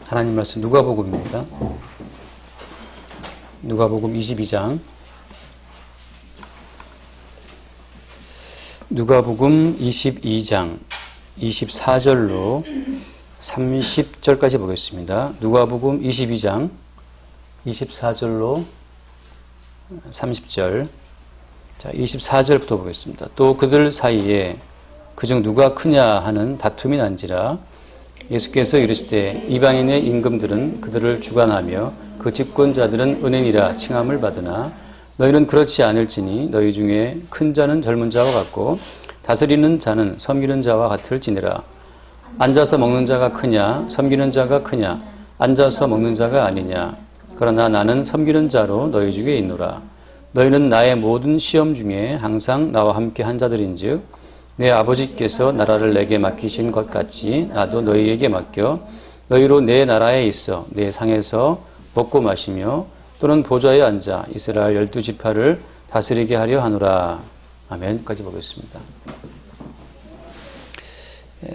하나님 말씀 누가복음입니다. 누가복음 22장. 누가복음 22장 24절로 30절까지 보겠습니다. 누가복음 22장 24절로 30절. 자, 24절부터 보겠습니다. 또 그들 사이에 그중 누가 크냐 하는 다툼이 난지라 예수께서 이르시되 이방인의 임금들은 그들을 주관하며 그 집권자들은 은인이라 칭함을 받으나 너희는 그렇지 않을지니 너희 중에 큰 자는 젊은 자와 같고 다스리는 자는 섬기는 자와 같을지니라. 앉아서 먹는 자가 크냐 섬기는 자가 크냐 앉아서 먹는 자가 아니냐. 그러나 나는 섬기는 자로 너희 중에 있노라. 너희는 나의 모든 시험 중에 항상 나와 함께 한 자들인즉 내 아버지께서 나라를 내게 맡기신 것 같이 나도 너희에게 맡겨 너희로 내 나라에 있어 내 상에서 먹고 마시며 또는 보좌에 앉아 이스라엘 12지파를 다스리게 하려 하노라. 아멘까지 보겠습니다.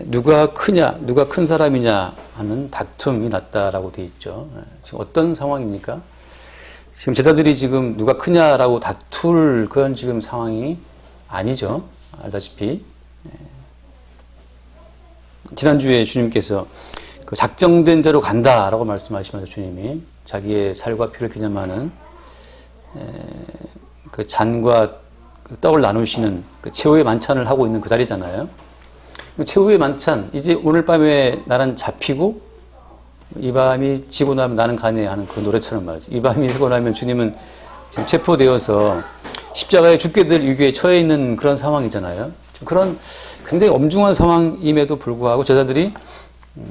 누가 크냐, 누가 큰 사람이냐 하는 다툼이 났다라고 되어 있죠. 지금 어떤 상황입니까? 지금 제자들이 지금 누가 크냐라고 다툴 그런 지금 상황이 아니죠. 알다시피 지난주에 주님께서 그 작정된 대로 간다라고 말씀하시면서 주님이 자기의 살과 피를 기념하는 그 잔과 그 떡을 나누시는 그 최후의 만찬을 하고 있는 그 자리잖아요. 그 최후의 만찬, 이제 오늘 밤에 나는 잡히고 이 밤이 지고 나면 나는 가네 하는 그 노래처럼 말이죠. 이 밤이 되고 나면 주님은 지금 체포되어서 십자가에 죽게 될 위기에 처해 있는 그런 상황이잖아요. 그런 굉장히 엄중한 상황임에도 불구하고 제자들이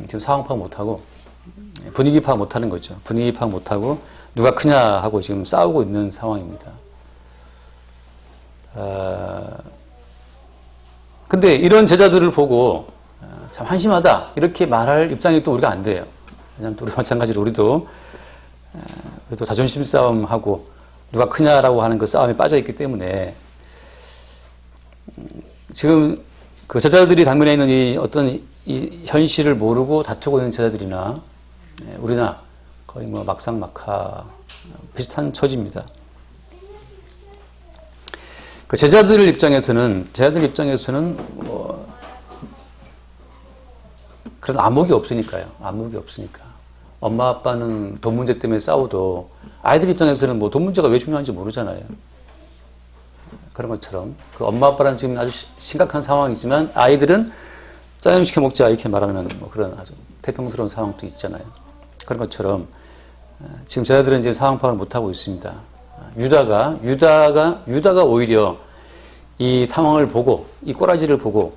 지금 상황 파악 못하고 분위기 파악 못하는 거죠. 분위기 파악 못하고 누가 크냐 하고 지금 싸우고 있는 상황입니다. 근데 이런 제자들을 보고 참 한심하다 이렇게 말할 입장이 또 우리가 안 돼요. 왜냐하면 또 우리 마찬가지로 우리도 자존심 싸움하고 누가 크냐라고 하는 그 싸움에 빠져 있기 때문에 지금 그 제자들이 당면에 있는 이 어떤 이 현실을 모르고 다투고 있는 제자들이나 우리나 거의 뭐 막상막하 비슷한 처지입니다. 그 제자들 입장에서는 뭐 그래도 안목이 없으니까요. 안목이 없으니까 엄마 아빠는 돈 문제 때문에 싸워도 아이들 입장에서는 뭐 돈 문제가 왜 중요한지 모르잖아요. 그런 것처럼 그 엄마 아빠는 지금 아주 심각한 상황이지만 아이들은 짜장 시켜 먹자 이렇게 말하는 뭐 그런 아주 태평스러운 상황도 있잖아요. 그런 것처럼 지금 제자들은 이제 상황 파악을 못 하고 있습니다. 유다가 오히려 이 상황을 보고 이 꼬라지를 보고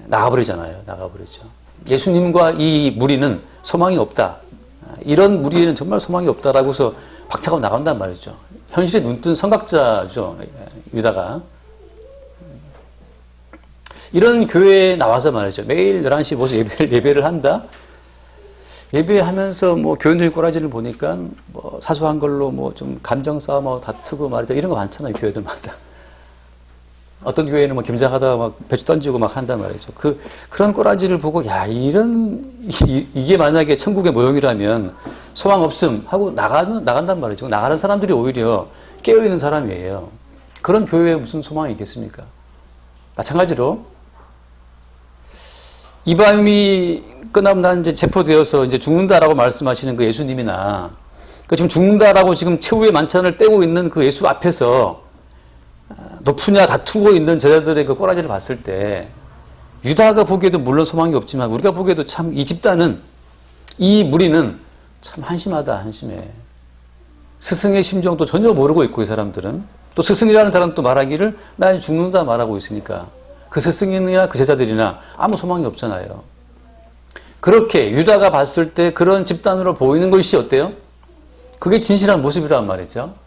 나가버리잖아요. 나가버리죠. 예수님과 이 무리는 소망이 없다. 이런 무리에는 정말 소망이 없다라고 해서 박차고 나간단 말이죠. 현실에 눈뜬 선각자죠. 유다가. 이런 교회에 나와서 말이죠. 매일 11시에 모여서 예배를 한다. 예배하면서 뭐 교인들 꼬라지를 보니까 뭐 사소한 걸로 뭐 좀 감정 싸움하고 다투고 말이죠. 이런 거 많잖아요. 교회들마다. 어떤 교회는 뭐 김장하다가 막 배추 던지고 막 한단 말이죠. 그런 꼬라지를 보고, 야, 이게 만약에 천국의 모형이라면 소망 없음 하고 나간단 말이죠. 나가는 사람들이 오히려 깨어있는 사람이에요. 그런 교회에 무슨 소망이 있겠습니까? 마찬가지로, 이 밤이 끝나면 난 이제 체포되어서 이제 죽는다라고 말씀하시는 그 예수님이나, 그 지금 죽는다라고 지금 최후의 만찬을 떼고 있는 그 예수 앞에서 높으냐 다투고 있는 제자들의 그 꼬라지를 봤을 때 유다가 보기에도 물론 소망이 없지만 우리가 보기에도 참 이 집단은 이 무리는 참 한심하다 한심해. 스승의 심정도 전혀 모르고 있고 이 사람들은 또 스승이라는 사람도 말하기를 나 죽는다 말하고 있으니까 그 스승이나 그 제자들이나 아무 소망이 없잖아요. 그렇게 유다가 봤을 때 그런 집단으로 보이는 것이 어때요? 그게 진실한 모습이란 말이죠.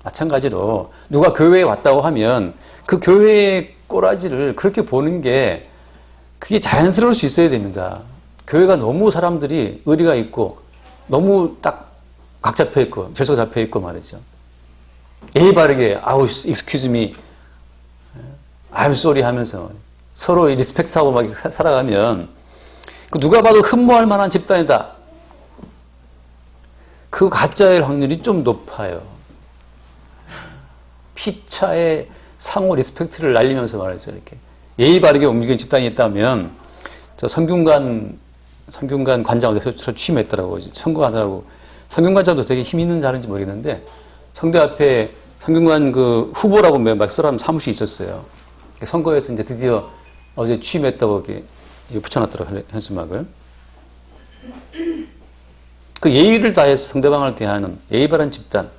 마찬가지로 누가 교회에 왔다고 하면 그 교회의 꼬라지를 그렇게 보는 게 그게 자연스러울 수 있어야 됩니다. 교회가 너무 사람들이 의리가 있고 너무 딱 각 잡혀 있고 질서 잡혀 있고 말이죠. 예의 바르게 excuse me, I'm sorry 하면서 서로 리스펙트하고 막 살아가면 그 누가 봐도 흠모할 만한 집단이다. 그 가짜일 확률이 좀 높아요. 피차의 상호 리스펙트를 날리면서 말이죠. 이렇게 예의 바르게 움직이는 집단이 있다면 저 성균관 관장을 저 취임했더라고요. 선거하느라고. 성균관장도 되게 힘 있는 자인지 모르겠는데 성대 앞에 성균관 그 후보라고 막 써라는 사무실이 있었어요. 선거에서 이제 드디어 어제 취임했다고 이렇게 붙여놨더라고요. 현수막을. 그 예의를 다해서 상대방을 대하는 예의 바른 집단.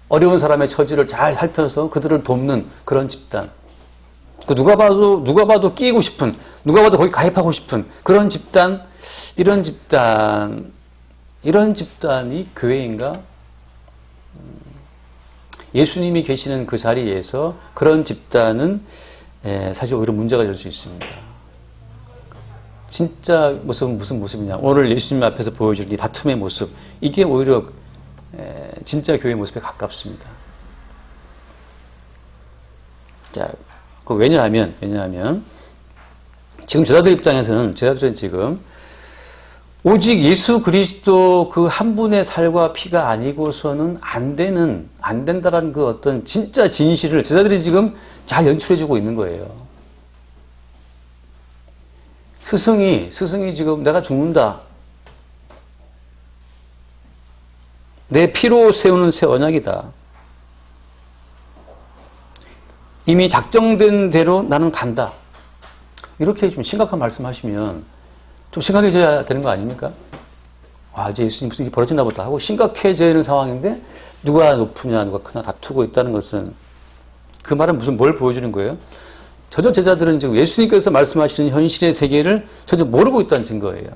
어려운 사람의 처지를 잘 살펴서 그들을 돕는 그런 집단. 그 누가 봐도 끼고 싶은, 누가 봐도 거기 가입하고 싶은 그런 집단, 이런 집단이 교회인가? 예수님이 계시는 그 자리에서 그런 집단은 사실 오히려 문제가 될 수 있습니다. 진짜 무슨 모습이냐? 오늘 예수님 앞에서 보여줄 이 다툼의 모습, 이게 오히려 진짜 교회 모습에 가깝습니다. 자, 왜냐하면 지금 제자들은 지금 오직 예수 그리스도 그 한 분의 살과 피가 아니고서는 안 된다라는 그 어떤 진짜 진실을 제자들이 지금 잘 연출해주고 있는 거예요. 스승이 지금 내가 죽는다. 내 피로 세우는 새 언약이다. 이미 작정된 대로 나는 간다. 이렇게 좀 심각한 말씀하시면 좀 심각해져야 되는 거 아닙니까? 이제 예수님 무슨 일이 벌어졌나 보다 하고 심각해지는 상황인데 누가 높으냐 누가 크냐 다투고 있다는 것은 그 말은 뭘 보여주는 거예요? 전혀 제자들은 지금 예수님께서 말씀하시는 현실의 세계를 전혀 모르고 있다는 증거예요.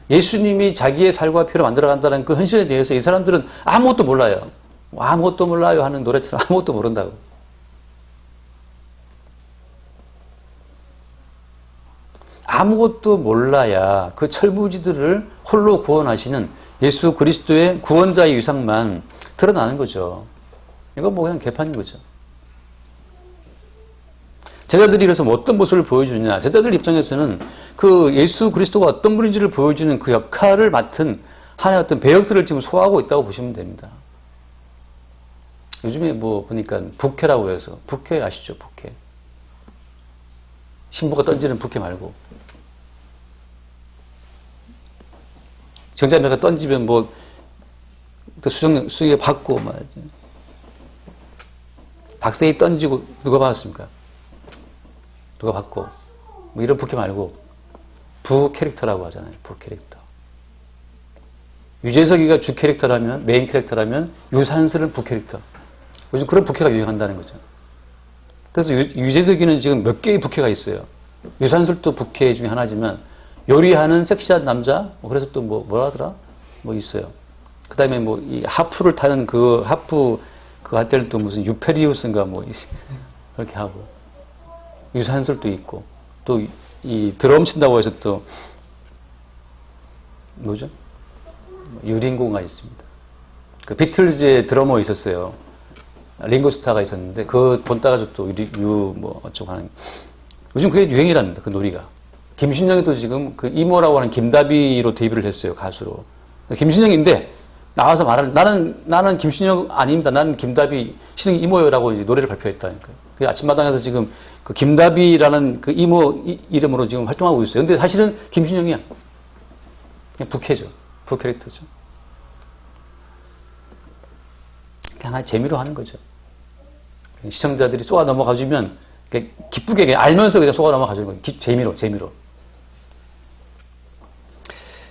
예수님이 자기의 살과 피로 만들어간다는 그 현실에 대해서 이 사람들은 아무것도 몰라요. 아무것도 몰라요 하는 노래처럼 아무것도 모른다고. 아무것도 몰라야 그 철부지들을 홀로 구원하시는 예수 그리스도의 구원자의 위상만 드러나는 거죠. 이건 그냥 개판인 거죠. 제자들이 그래서 어떤 모습을 보여주느냐. 제자들 입장에서는 그 예수 그리스도가 어떤 분인지를 보여주는 그 역할을 맡은 하나의 어떤 배역들을 지금 소화하고 있다고 보시면 됩니다. 요즘에 보니까 부캐라고 해서, 부캐 아시죠? 부캐. 신부가 던지는 부캐 말고. 정자매가 던지면 수익에 받고 말이죠. 박세희 던지고 누가 받았습니까? 누가 받고. 이런 부캐 말고 부 캐릭터라고 하잖아요. 부 캐릭터. 유재석이가 주 캐릭터라면, 메인 캐릭터라면 유산슬은 부 캐릭터. 요즘 그런 부캐가 유행한다는 거죠. 그래서 유재석이는 지금 몇 개의 부캐가 있어요. 유산슬도 부캐 중에 하나지만 요리하는 섹시한 남자, 그래서 또 뭐라 하더라? 있어요. 그 다음에 이 하프를 타는 하프, 할 때는 또 무슨 유페리우스인가 그렇게 하고. 유산슬도 있고, 또 이 드럼 친다고 해서 또, 뭐죠? 유링고가 있습니다. 그 비틀즈의 드러머 있었어요. 링고스타가 있었는데, 돈 따가지고 또 어쩌고 하는. 요즘 그게 유행이랍니다. 그 놀이가. 김신영이 또 지금 그 이모라고 하는 김다비로 데뷔를 했어요. 가수로. 김신영인데 나와서 말하는 나는 김신영 아닙니다. 나는 김다비 신영 이모요라고 이제 노래를 발표했다니까요. 그 아침마당에서 지금 그 김다비라는 그 이모 이름으로 지금 활동하고 있어요. 근데 사실은 김신영이야. 그냥 부캐죠. 부 캐릭터죠. 그냥 하나의 재미로 하는 거죠. 시청자들이 쏘아 넘어가주면 기쁘게 알면서 그냥 쏘아 넘어가주는 거예요. 재미로.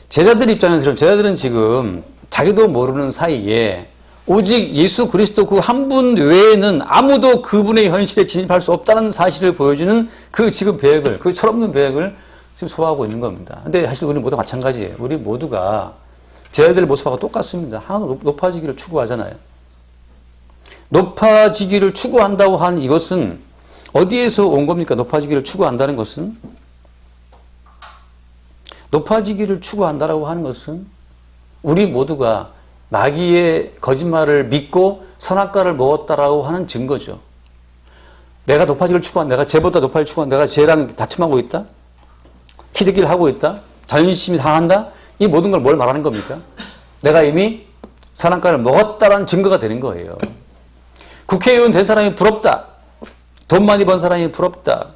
제자들 입장에서는 제자들은 지금 자기도 모르는 사이에 오직 예수 그리스도 그 한 분 외에는 아무도 그분의 현실에 진입할 수 없다는 사실을 보여주는 그 지금 배역을, 그 철없는 배역을 지금 소화하고 있는 겁니다. 근데 사실 우리 모두 마찬가지예요. 우리 모두가 제자들 모습하고 똑같습니다. 하나 높아지기를 추구하잖아요. 높아지기를 추구한다고 한 이것은 어디에서 온 겁니까? 높아지기를 추구한다는 것은? 높아지기를 추구한다라고 하는 것은 우리 모두가 마귀의 거짓말을 믿고 선악과를 먹었다라고 하는 증거죠. 내가 높아지기를 추구한다. 내가 쟤보다 높아지기를 추구한다. 내가 쟤랑 다툼하고 있다. 기저귀를 하고 있다. 자존심이 상한다. 이 모든 걸 뭘 말하는 겁니까? 내가 이미 선악과를 먹었다라는 증거가 되는 거예요. 국회의원 된 사람이 부럽다. 돈 많이 번 사람이 부럽다.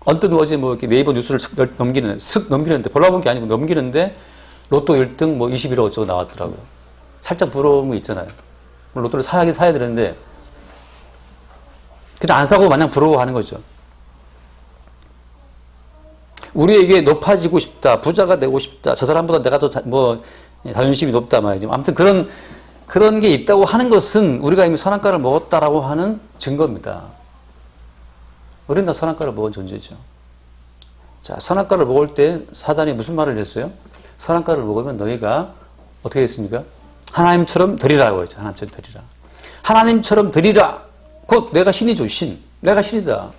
언뜻 어제 뭐 이렇게 네이버 뉴스를 슥 넘기는데, 볼라본 게 아니고 넘기는데, 로또 1등 뭐 21억 어쩌고 나왔더라고요. 살짝 부러운 거 있잖아요. 로또를 사야 되는데, 그냥 안 사고 마냥 부러워하는 거죠. 우리에게 높아지고 싶다, 부자가 되고 싶다, 저 사람보다 내가 더 자존심이 높다 말이죠. 아무튼 그런 게 있다고 하는 것은 우리가 이미 선악과를 먹었다라고 하는 증거입니다. 우리는 다 선악과를 먹은 존재죠. 자, 선악과를 먹을 때 사단이 무슨 말을 했어요? 선악과를 먹으면 너희가 어떻게 했습니까? 하나님처럼 되리라고 했죠. 하나님처럼 되리라. 하나님처럼 되리라. 곧 내가 신이죠, 신. 내가 신이다.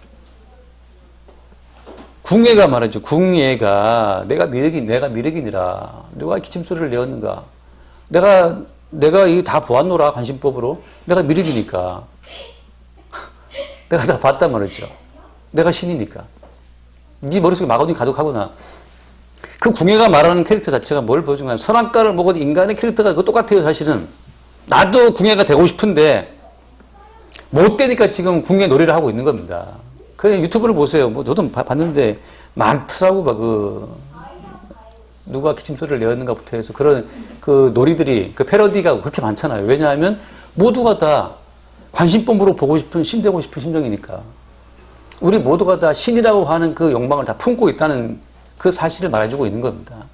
궁예가 말하죠. 궁예가 내가 미륵이니라. 누가 기침소리를 내었는가? 내가 이거 다 보았노라, 관심법으로. 내가 미륵이니까. 내가 다 봤단 말이죠. 내가 신이니까. 네 머릿속에 마구니 가득하구나. 그 궁예가 말하는 캐릭터 자체가 뭘 보여주는 거야? 선악과를 먹은 인간의 캐릭터가 그거 똑같아요, 사실은. 나도 궁예가 되고 싶은데, 못 되니까 지금 궁예 놀이를 하고 있는 겁니다. 그냥 유튜브를 보세요. 뭐, 저도 봤는데, 많더라고, 누가 기침소리를 내었는가부터 해서 그런 그 놀이들이, 그 패러디가 그렇게 많잖아요. 왜냐하면 모두가 다 관심법으로 보고 싶은, 신되고 싶은 심정이니까. 우리 모두가 다 신이라고 하는 그 욕망을 다 품고 있다는 그 사실을 말해주고 있는 겁니다.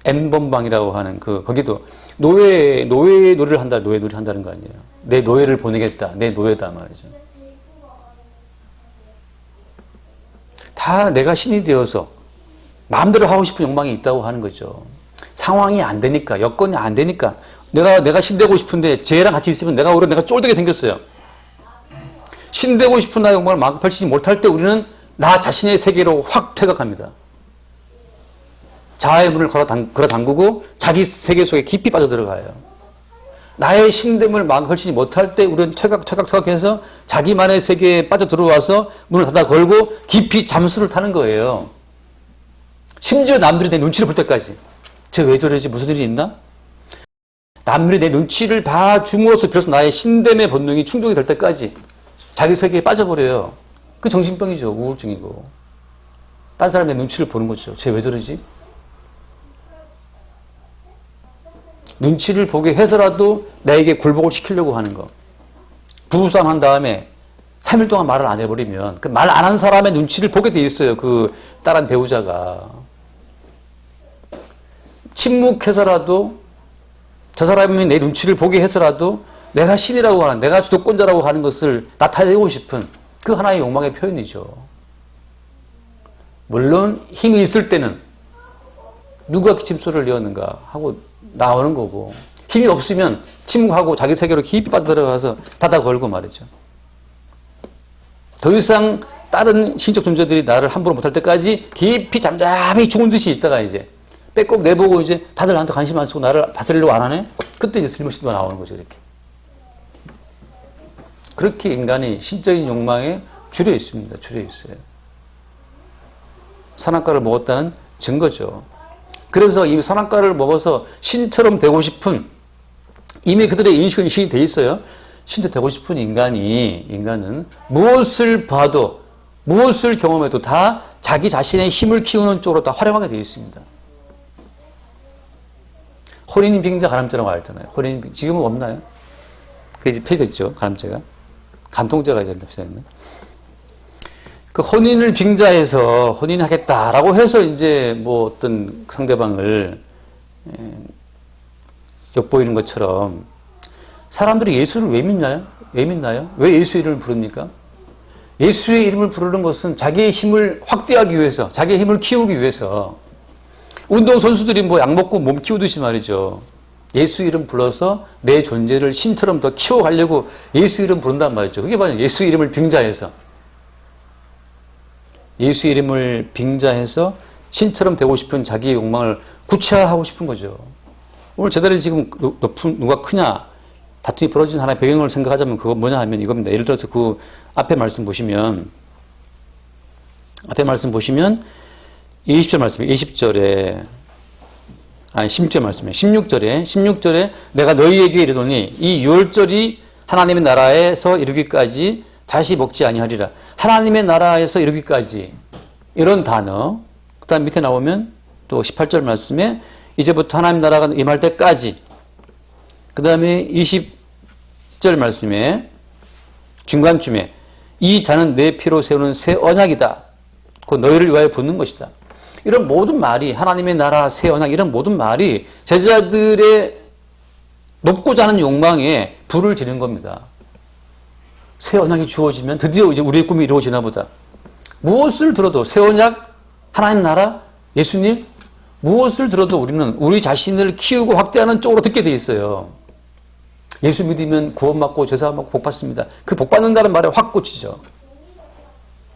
N번방이라고 하는 거기도 노예 놀이를 한다는 거 아니에요. 내 노예를 보내겠다. 내 노예다 말이죠. 다 내가 신이 되어서 마음대로 하고 싶은 욕망이 있다고 하는 거죠. 상황이 안 되니까, 여건이 안 되니까, 내가 신되고 싶은데 쟤랑 같이 있으면 내가 쫄되게 생겼어요. 신되고 싶은 나의 욕망을 막 펼치지 못할 때 우리는 나 자신의 세계로 확 퇴각합니다. 자아의 문을 걸어 잠그고 자기 세계 속에 깊이 빠져들어가요. 나의 신됨을 막 펼치지 못할 때 우리는 퇴각해서 자기만의 세계에 빠져들어와서 문을 닫아 걸고 깊이 잠수를 타는 거예요. 심지어 남들이 내 눈치를 볼 때까지. 쟤 왜 저러지? 무슨 일이 있나? 남들이 내 눈치를 봐줌으로써 비로소 나의 신됨의 본능이 충족이 될 때까지 자기 세계에 빠져버려요. 그 정신병이죠. 우울증이고. 딴 사람의 눈치를 보는 거죠. 쟤 왜 저러지? 눈치를 보게 해서라도 나에게 굴복을 시키려고 하는 거. 부부싸움 한 다음에 3일 동안 말을 안 해버리면 그 말 안 한 사람의 눈치를 보게 돼 있어요. 그 다른 배우자가. 침묵해서라도 저 사람이 내 눈치를 보게 해서라도 내가 신이라고 하는, 내가 주도권자라고 하는 것을 나타내고 싶은 그 하나의 욕망의 표현이죠. 물론 힘이 있을 때는 누가 기침소리를 내었는가 하고 나오는 거고, 힘이 없으면 침묵하고 자기 세계로 깊이 빠져들어가서 닫아 걸고 말이죠. 더 이상 다른 신적 존재들이 나를 함부로 못할 때까지 깊이 잠잠히 죽은 듯이 있다가 이제 빼꼭 내보고 이제 다들 나한테 관심 안 쓰고 나를 다스리려고 안 하네? 그때 이제 슬며시도가 나오는 거죠, 이렇게. 그렇게 인간이 신적인 욕망에 줄여 있습니다. 줄여 있어요. 선악과를 먹었다는 증거죠. 그래서 이미 선악과를 먹어서 신처럼 되고 싶은, 이미 그들의 인식은 신이 돼 있어요. 신도 되고 싶은 인간은 무엇을 봐도, 무엇을 경험해도 다 자기 자신의 힘을 키우는 쪽으로 다 활용하게 되어 있습니다. 혼인빙자 간암죄라고 알잖아요. 지금은 없나요? 그게 이제 폐지됐죠, 간암죄가. 간통죄가 된답시다했네. 그 혼인을 빙자해서 혼인하겠다라고 해서 이제 뭐 어떤 상대방을 엿보이는 것처럼 사람들이 예수를 왜 믿나요? 왜 예수 이름을 부릅니까? 예수의 이름을 부르는 것은 자기의 힘을 확대하기 위해서, 자기의 힘을 키우기 위해서. 운동선수들이 뭐 약 먹고 몸 키우듯이 말이죠. 예수 이름 불러서 내 존재를 신처럼 더 키워가려고 예수 이름 부른단 말이죠. 그게 바로 예수 이름을 빙자해서. 예수 이름을 빙자해서 신처럼 되고 싶은 자기의 욕망을 구체화하고 싶은 거죠. 오늘 제자들이 지금 누가 크냐, 다툼이 벌어진 하나의 배경을 생각하자면 그거 뭐냐 하면 이겁니다. 예를 들어서 그 앞에 말씀 보시면 20절 말씀이에요. 20절에 아니 16절 말씀이에요. 16절에 내가 너희에게 이르노니 이 유월절이 하나님의 나라에서 이르기까지 다시 먹지 아니하리라. 하나님의 나라에서 이르기까지 이런 단어. 그 다음 밑에 나오면 또 18절 말씀에 이제부터 하나님 나라가 임할 때까지. 그 다음에 20절 말씀에 중간쯤에 이 잔은 내 피로 세우는 새 언약이다. 그 너희를 위하여 붓는 것이다. 이런 모든 말이 하나님의 나라 새 언약 이런 모든 말이 제자들의 높고자 하는 욕망에 불을 지른 겁니다. 새 언약이 주어지면 드디어 이제 우리의 꿈이 이루어지나 보다. 무엇을 들어도 새 언약, 하나님 나라, 예수님 무엇을 들어도 우리는 우리 자신을 키우고 확대하는 쪽으로 듣게 돼 있어요. 예수 믿으면 구원받고 제사함 받고 복 받습니다. 그 복 받는다는 말에 확 꽂히죠.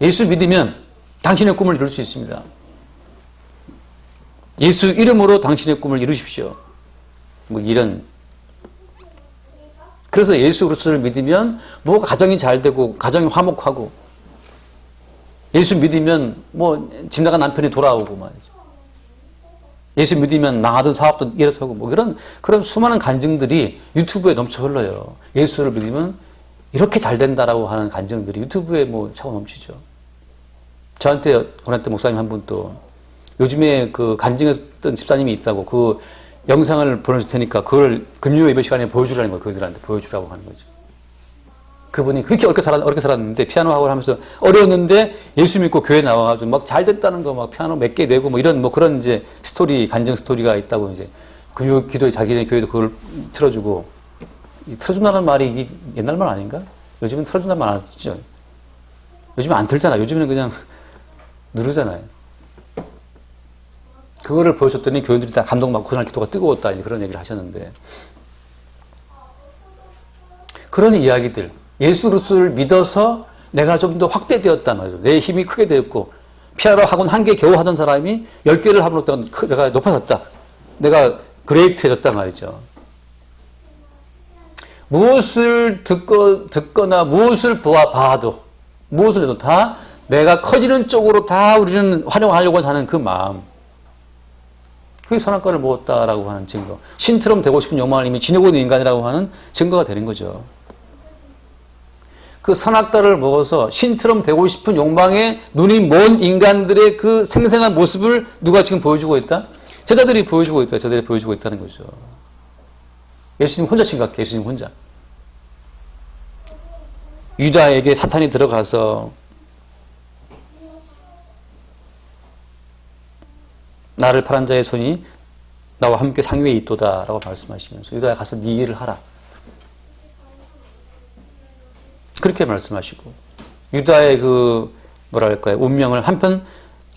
예수 믿으면 당신의 꿈을 이룰 수 있습니다. 예수 이름으로 당신의 꿈을 이루십시오. 뭐 이런. 그래서 예수 그리스도를 믿으면 뭐 가정이 잘 되고 가정이 화목하고 예수 믿으면 뭐 집 나간 남편이 돌아오고 말이죠. 예수 믿으면 망하던 사업도 일어서고 뭐 그런 수많은 간증들이 유튜브에 넘쳐 흘러요. 예수를 믿으면 이렇게 잘 된다라고 하는 간증들이 유튜브에 뭐 차고 넘치죠. 저한테 보냈던 목사님 한 분 또 요즘에 그 간증했던 집사님이 있다고 그 영상을 보내줄 테니까 그걸 금요 예배 시간에 보여주라는 거예요. 그들한테 보여주라고 하는 거죠. 그분이 그렇게 어렵게 살았는데 피아노 학원 하면서 어려웠는데 예수 믿고 교회 나와가지고 막 잘 됐다는 거 막 피아노 몇 개 내고 뭐 이런 뭐 그런 이제 스토리 간증 스토리가 있다고 이제 금요 기도에 자기네 교회도 그걸 틀어주고 틀어준다는 말이 이게 옛날 말 아닌가? 요즘은 틀어준다는 말 안 쓰죠. 요즘은 안 틀잖아. 요즘에는 그냥 누르잖아요. 그거를 보여줬더니 교인들이 다 감동받고 그날 기도가 뜨거웠다 이제 그런 얘기를 하셨는데 그런 이야기들 예수 그리스도를 믿어서 내가 좀 더 확대되었다 말이죠. 내 힘이 크게 되었고 피아노 학원 한 개 겨우 하던 사람이 10개를 함으로써 내가 높아졌다. 내가 그레이트해졌다 말이죠. 무엇을 듣거나 무엇을 봐도 무엇을 해도 다 내가 커지는 쪽으로 다 우리는 활용하려고 하는 그 마음. 그게 선악과를 먹었다라고 하는 증거. 신처럼 되고 싶은 욕망을 이미 지니고 있는 인간이라고 하는 증거가 되는 거죠. 그 선악과를 먹어서 신처럼 되고 싶은 욕망에 눈이 먼 인간들의 그 생생한 모습을 누가 지금 보여주고 있다? 제자들이 보여주고 있다. 제자들이 보여주고 있다는 거죠. 예수님 혼자 심각해. 예수님 혼자. 유다에게 사탄이 들어가서 나를 팔은 자의 손이 나와 함께 상위에 있도다 라고 말씀하시면서 유다야 가서 네 일을 하라. 그렇게 말씀하시고 유다의 그 뭐랄까요 운명을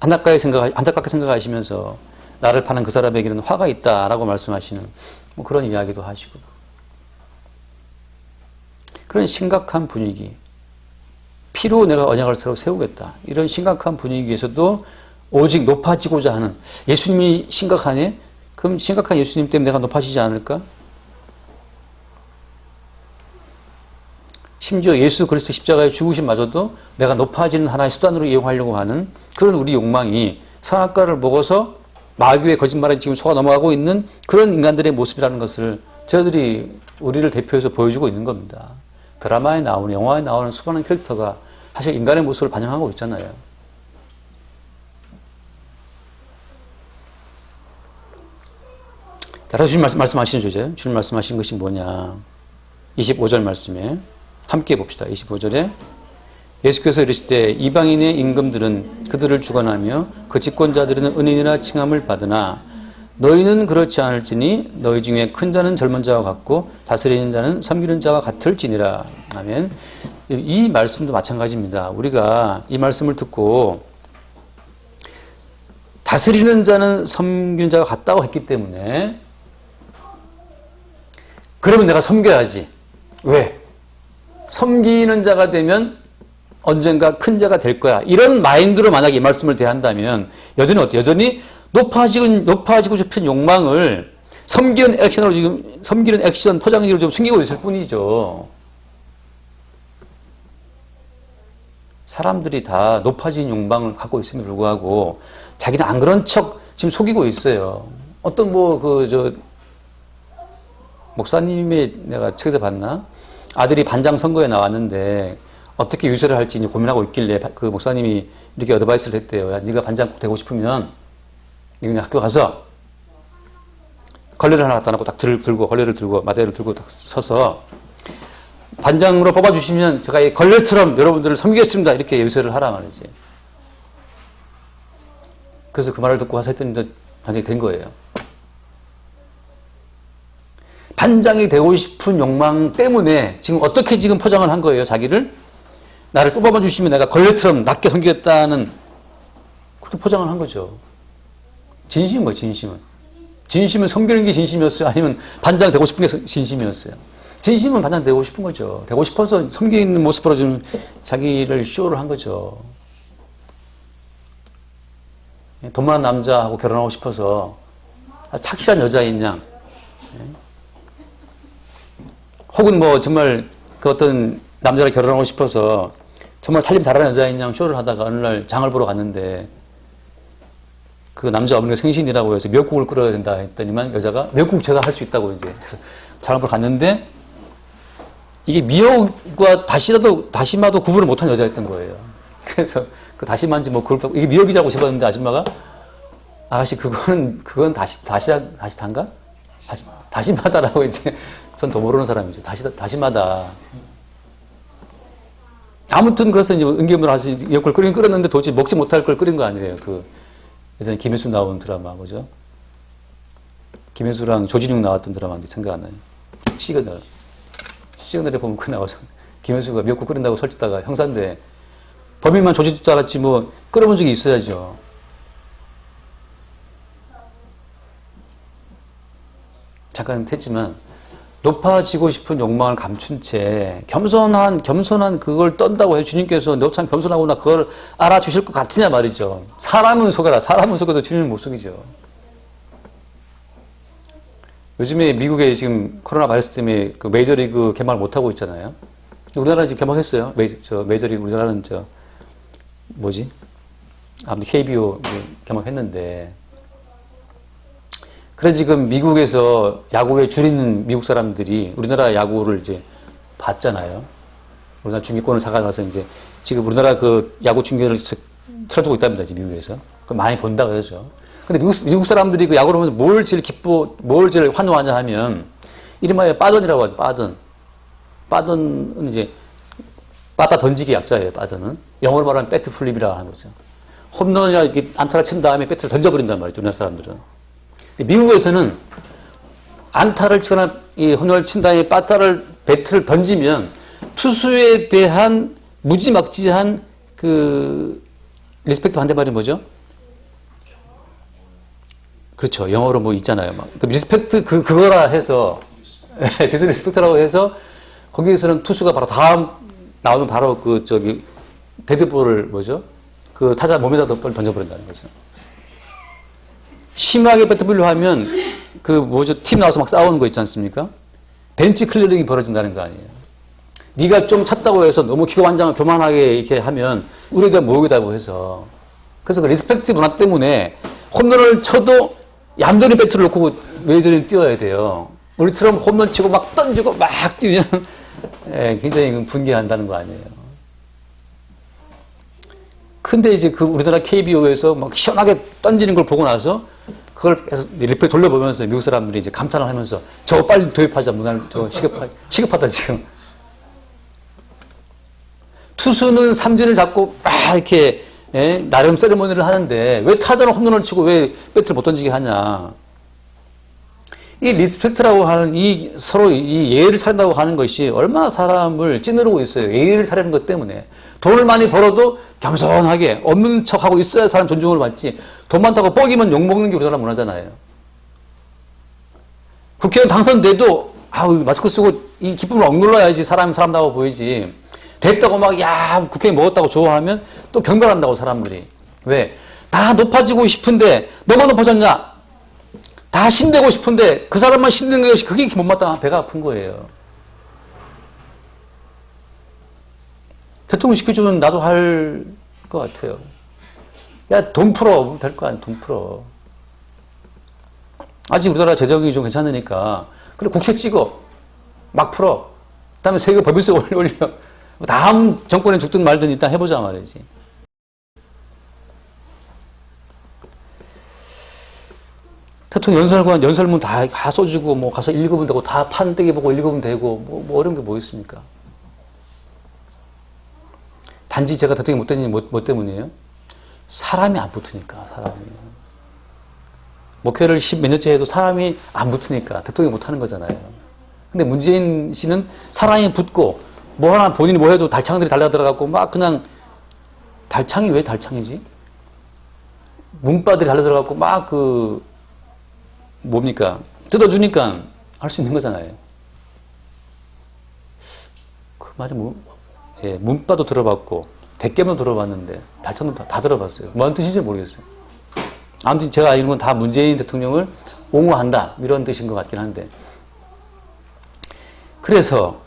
안타깝게 생각하시면서 나를 파는 그 사람에게는 화가 있다라고 말씀하시는 뭐 그런 이야기도 하시고 그런 심각한 분위기 피로 내가 언약을 새로 세우겠다 이런 심각한 분위기에서도 오직 높아지고자 하는 예수님이 심각하네? 그럼 심각한 예수님 때문에 내가 높아지지 않을까? 심지어 예수 그리스도 십자가의 죽으심마저도 내가 높아지는 하나의 수단으로 이용하려고 하는 그런 우리 욕망이 선악과를 먹어서 마귀의 거짓말에 지금 속아 넘어가고 있는 그런 인간들의 모습이라는 것을 저희들이 우리를 대표해서 보여주고 있는 겁니다. 드라마에 나오는 영화에 나오는 수많은 캐릭터가 사실 인간의 모습을 반영하고 있잖아요. 따라서 주님 말씀하시는 주제, 주님 말씀하신 것이 뭐냐. 25절 말씀에 함께 봅시다. 25절에 예수께서 이르시되 이방인의 임금들은 그들을 주관하며 그 집권자들은 은인이라 칭함을 받으나 너희는 그렇지 않을지니 너희 중에 큰 자는 젊은 자와 같고 다스리는 자는 섬기는 자와 같을지니라. 아멘. 이 말씀도 마찬가지입니다. 우리가 이 말씀을 듣고 다스리는 자는 섬기는 자가 같다고 했기 때문에 그러면 내가 섬겨야지. 왜? 섬기는 자가 되면 언젠가 큰 자가 될 거야. 이런 마인드로 만약에 이 말씀을 대한다면 여전히 어때요? 여전히 높아지고 싶은 욕망을 섬기는 액션 포장지로 좀 숨기고 있을 뿐이죠. 사람들이 다 높아진 욕망을 갖고 있음에도 불구하고 자기는 안 그런 척 지금 속이고 있어요. 어떤 목사님이 내가 책에서 봤나? 아들이 반장 선거에 나왔는데 어떻게 유세를 할지 이제 고민하고 있길래 그 목사님이 이렇게 어드바이스를 했대요. 야, 네가 반장 되고 싶으면 그냥 학교 가서 걸레를 하나 갖다 놓고 딱 들고 걸레를 들고 마대를 들고 딱 서서 반장으로 뽑아주시면 제가 이 걸레처럼 여러분들을 섬기겠습니다. 이렇게 유세를 하라 말이지. 그래서 그 말을 듣고 와서 했더니 반장이 된 거예요. 반장이 되고 싶은 욕망 때문에 지금 어떻게 지금 포장을 한 거예요, 자기를? 나를 뽑아봐 주시면 내가 걸레처럼 낮게 섬기겠다는 그렇게 포장을 한 거죠. 진심은 뭐예요, 진심은? 진심은 섬기는 게 진심이었어요? 아니면 반장 되고 싶은 게 진심이었어요? 진심은 반장 되고 싶은 거죠. 되고 싶어서 섬기는 모습으로 좀 자기를 쇼를 한 거죠. 돈 많은 남자하고 결혼하고 싶어서 착실한 여자인 양. 혹은 뭐 정말 그 어떤 남자를 결혼하고 싶어서 정말 살림 잘하는 여자인 양 쇼를 하다가 어느 날 장을 보러 갔는데 그 남자 어머니가 생신이라고 해서 미역국을 끓여야 된다 했더니만 여자가 미역국 제가 할 수 있다고 이제 그래서 장을 보러 갔는데 이게 미역과 다시마도 구분을 못한 여자였던 거예요. 그래서 그 다시마인지 뭐 그걸 이게 미역이라고 집었는데 아줌마가 아가씨 그건 다시단가? 다시마다라고 이제 전 더 모르는 사람이죠. 다시마다. 아무튼 그래서 이제 은기음으로 다시 미역국을 끓였는데 도저히 먹지 못할 걸 끓인 거 아니에요. 그 예전에 김혜수 나온 드라마 뭐죠? 김혜수랑 조진웅 나왔던 드라마인데 생각 안 나요. 시그널에 보면 그 나와서 김혜수가 미역국 끓인다고 설치다가 형사인데 범인만 조질 줄 알았지 뭐 끓여본 적이 있어야죠. 잠깐 했지만 높아지고 싶은 욕망을 감춘 채 겸손한 그걸 떤다고 해 주님께서 너 참 겸손하구나 그걸 알아주실 것 같으냐 말이죠. 사람은 속여라. 사람은 속여도 주님은 못 속이죠. 요즘에 미국에 지금 코로나 바이러스 때문에 그 메이저리그 개막을 못하고 있잖아요. 우리나라 지금 개막했어요. 메이저리그 우리나라는 아무튼 KBO 개막했는데 그래서 지금 미국에서 야구에 줄이는 미국 사람들이 우리나라 야구를 이제 봤잖아요. 우리나라 중계권을 사가서 이제 지금 우리나라 그 야구 중계를 틀어주고 있답니다. 지금 미국에서. 그걸 많이 본다 그러죠. 근데 미국 사람들이 그 야구를 보면서 뭘 제일 환호하냐 하면 이름하여 빠던이라고 하죠. 빠던. 빠던은 이제 빠따 던지기 약자예요. 빠던은. 영어로 말하면 배트 플립이라고 하는 거죠. 홈런이나 이렇게 안타를 친 다음에 배트를 던져버린단 말이죠. 우리나라 사람들은. 미국에서는 안타를 치거나 이 홈런을 친 다음에 배트를 던지면 투수에 대한 무지막지한 그 리스펙트 반대말이 뭐죠? 그렇죠. 영어로 뭐 있잖아요. 그 리스펙트 그거라 해서 디스리스펙트라고 해서 거기에서는 투수가 바로 다음 나오면 바로 데드볼을 그 타자 몸에다 던져버린다는 거죠. 심하게 배트볼로 하면 팀 나와서 막 싸우는 거 있지 않습니까? 벤치 클리어링이 벌어진다는 거 아니에요. 네가 좀 찼다고 해서 너무 기고만장을 교만하게 이렇게 하면 우리에 대한 모욕이라고 해서 그래서 그 리스펙트 문화 때문에 홈런을 쳐도 얌전히 배트를 놓고 메이저리는 뛰어야 돼요. 우리처럼 홈런 치고 막 던지고 막 뛰면 굉장히 분개한다는 거 아니에요. 근데 이제 우리나라 KBO에서 막 시원하게 던지는 걸 보고 나서 그걸 계속 리플레이 돌려보면서 미국 사람들이 이제 감탄을 하면서 저거 빨리 도입하자. 저거 시급하다 지금. 투수는 삼진을 잡고 막 이렇게 나름 세리머니를 하는데 왜 타자는 홈런을 치고 왜 배트를 못 던지게 하냐. 이 리스펙트라고 하는 서로 이 예의를 차린다고 하는 것이 얼마나 사람을 찌누르고 있어요. 예의를 차리는 것 때문에. 돈을 많이 벌어도 겸손하게 없는 척하고 있어야 사람 존중을 받지. 돈 많다고 뻑이면 욕먹는 게 우리나라 문화잖아요. 국회의원 당선돼도 마스크 쓰고 이 기쁨을 억눌러야지 사람다워 보이지. 됐다고 막 국회의원 먹었다고 좋아하면 또 경멸한다고 사람들이. 왜? 다 높아지고 싶은데 너가 높아졌냐? 다 신되고 싶은데 그 사람만 신는 것이 그게 못마땅한 배가 아픈 거예요. 대통령 시켜주면 나도 할 것 같아요. 야, 돈 풀어. 될 거 아니야, 돈 풀어. 아직 우리나라 재정이 좀 괜찮으니까. 그래, 국채 찍어. 막 풀어. 그 다음에 세금 법인세 올려. 다음 정권에 죽든 말든 일단 해보자 말이지. 대통령 연설관, 연설문 다 써주고, 뭐 가서 읽으면 되고, 다 판때기 보고 읽으면 되고, 뭐 어려운 게 뭐 있습니까? 단지 제가 대통령이 못된 일이 뭐 때문이에요? 사람이 안 붙으니까, 사람이. 목회를 10 몇 년째 해도 사람이 안 붙으니까 대통령이 못하는 거잖아요. 근데 문재인 씨는 사람이 붙고, 뭐 하나 본인이 뭐 해도 달창들이 달려들어갖고, 막 그냥, 달창이 왜 달창이지? 문바들이 달려들어갖고, 막 뭡니까? 뜯어주니까 할 수 있는 거잖아요. 그 말이 예, 문바도 들어봤고, 대깨도 들어봤는데, 달창도 다 들어봤어요. 뭐하는 뜻인지 모르겠어요. 아무튼 제가 알기로는 다 문재인 대통령을 옹호한다. 이런 뜻인 것 같긴 한데. 그래서,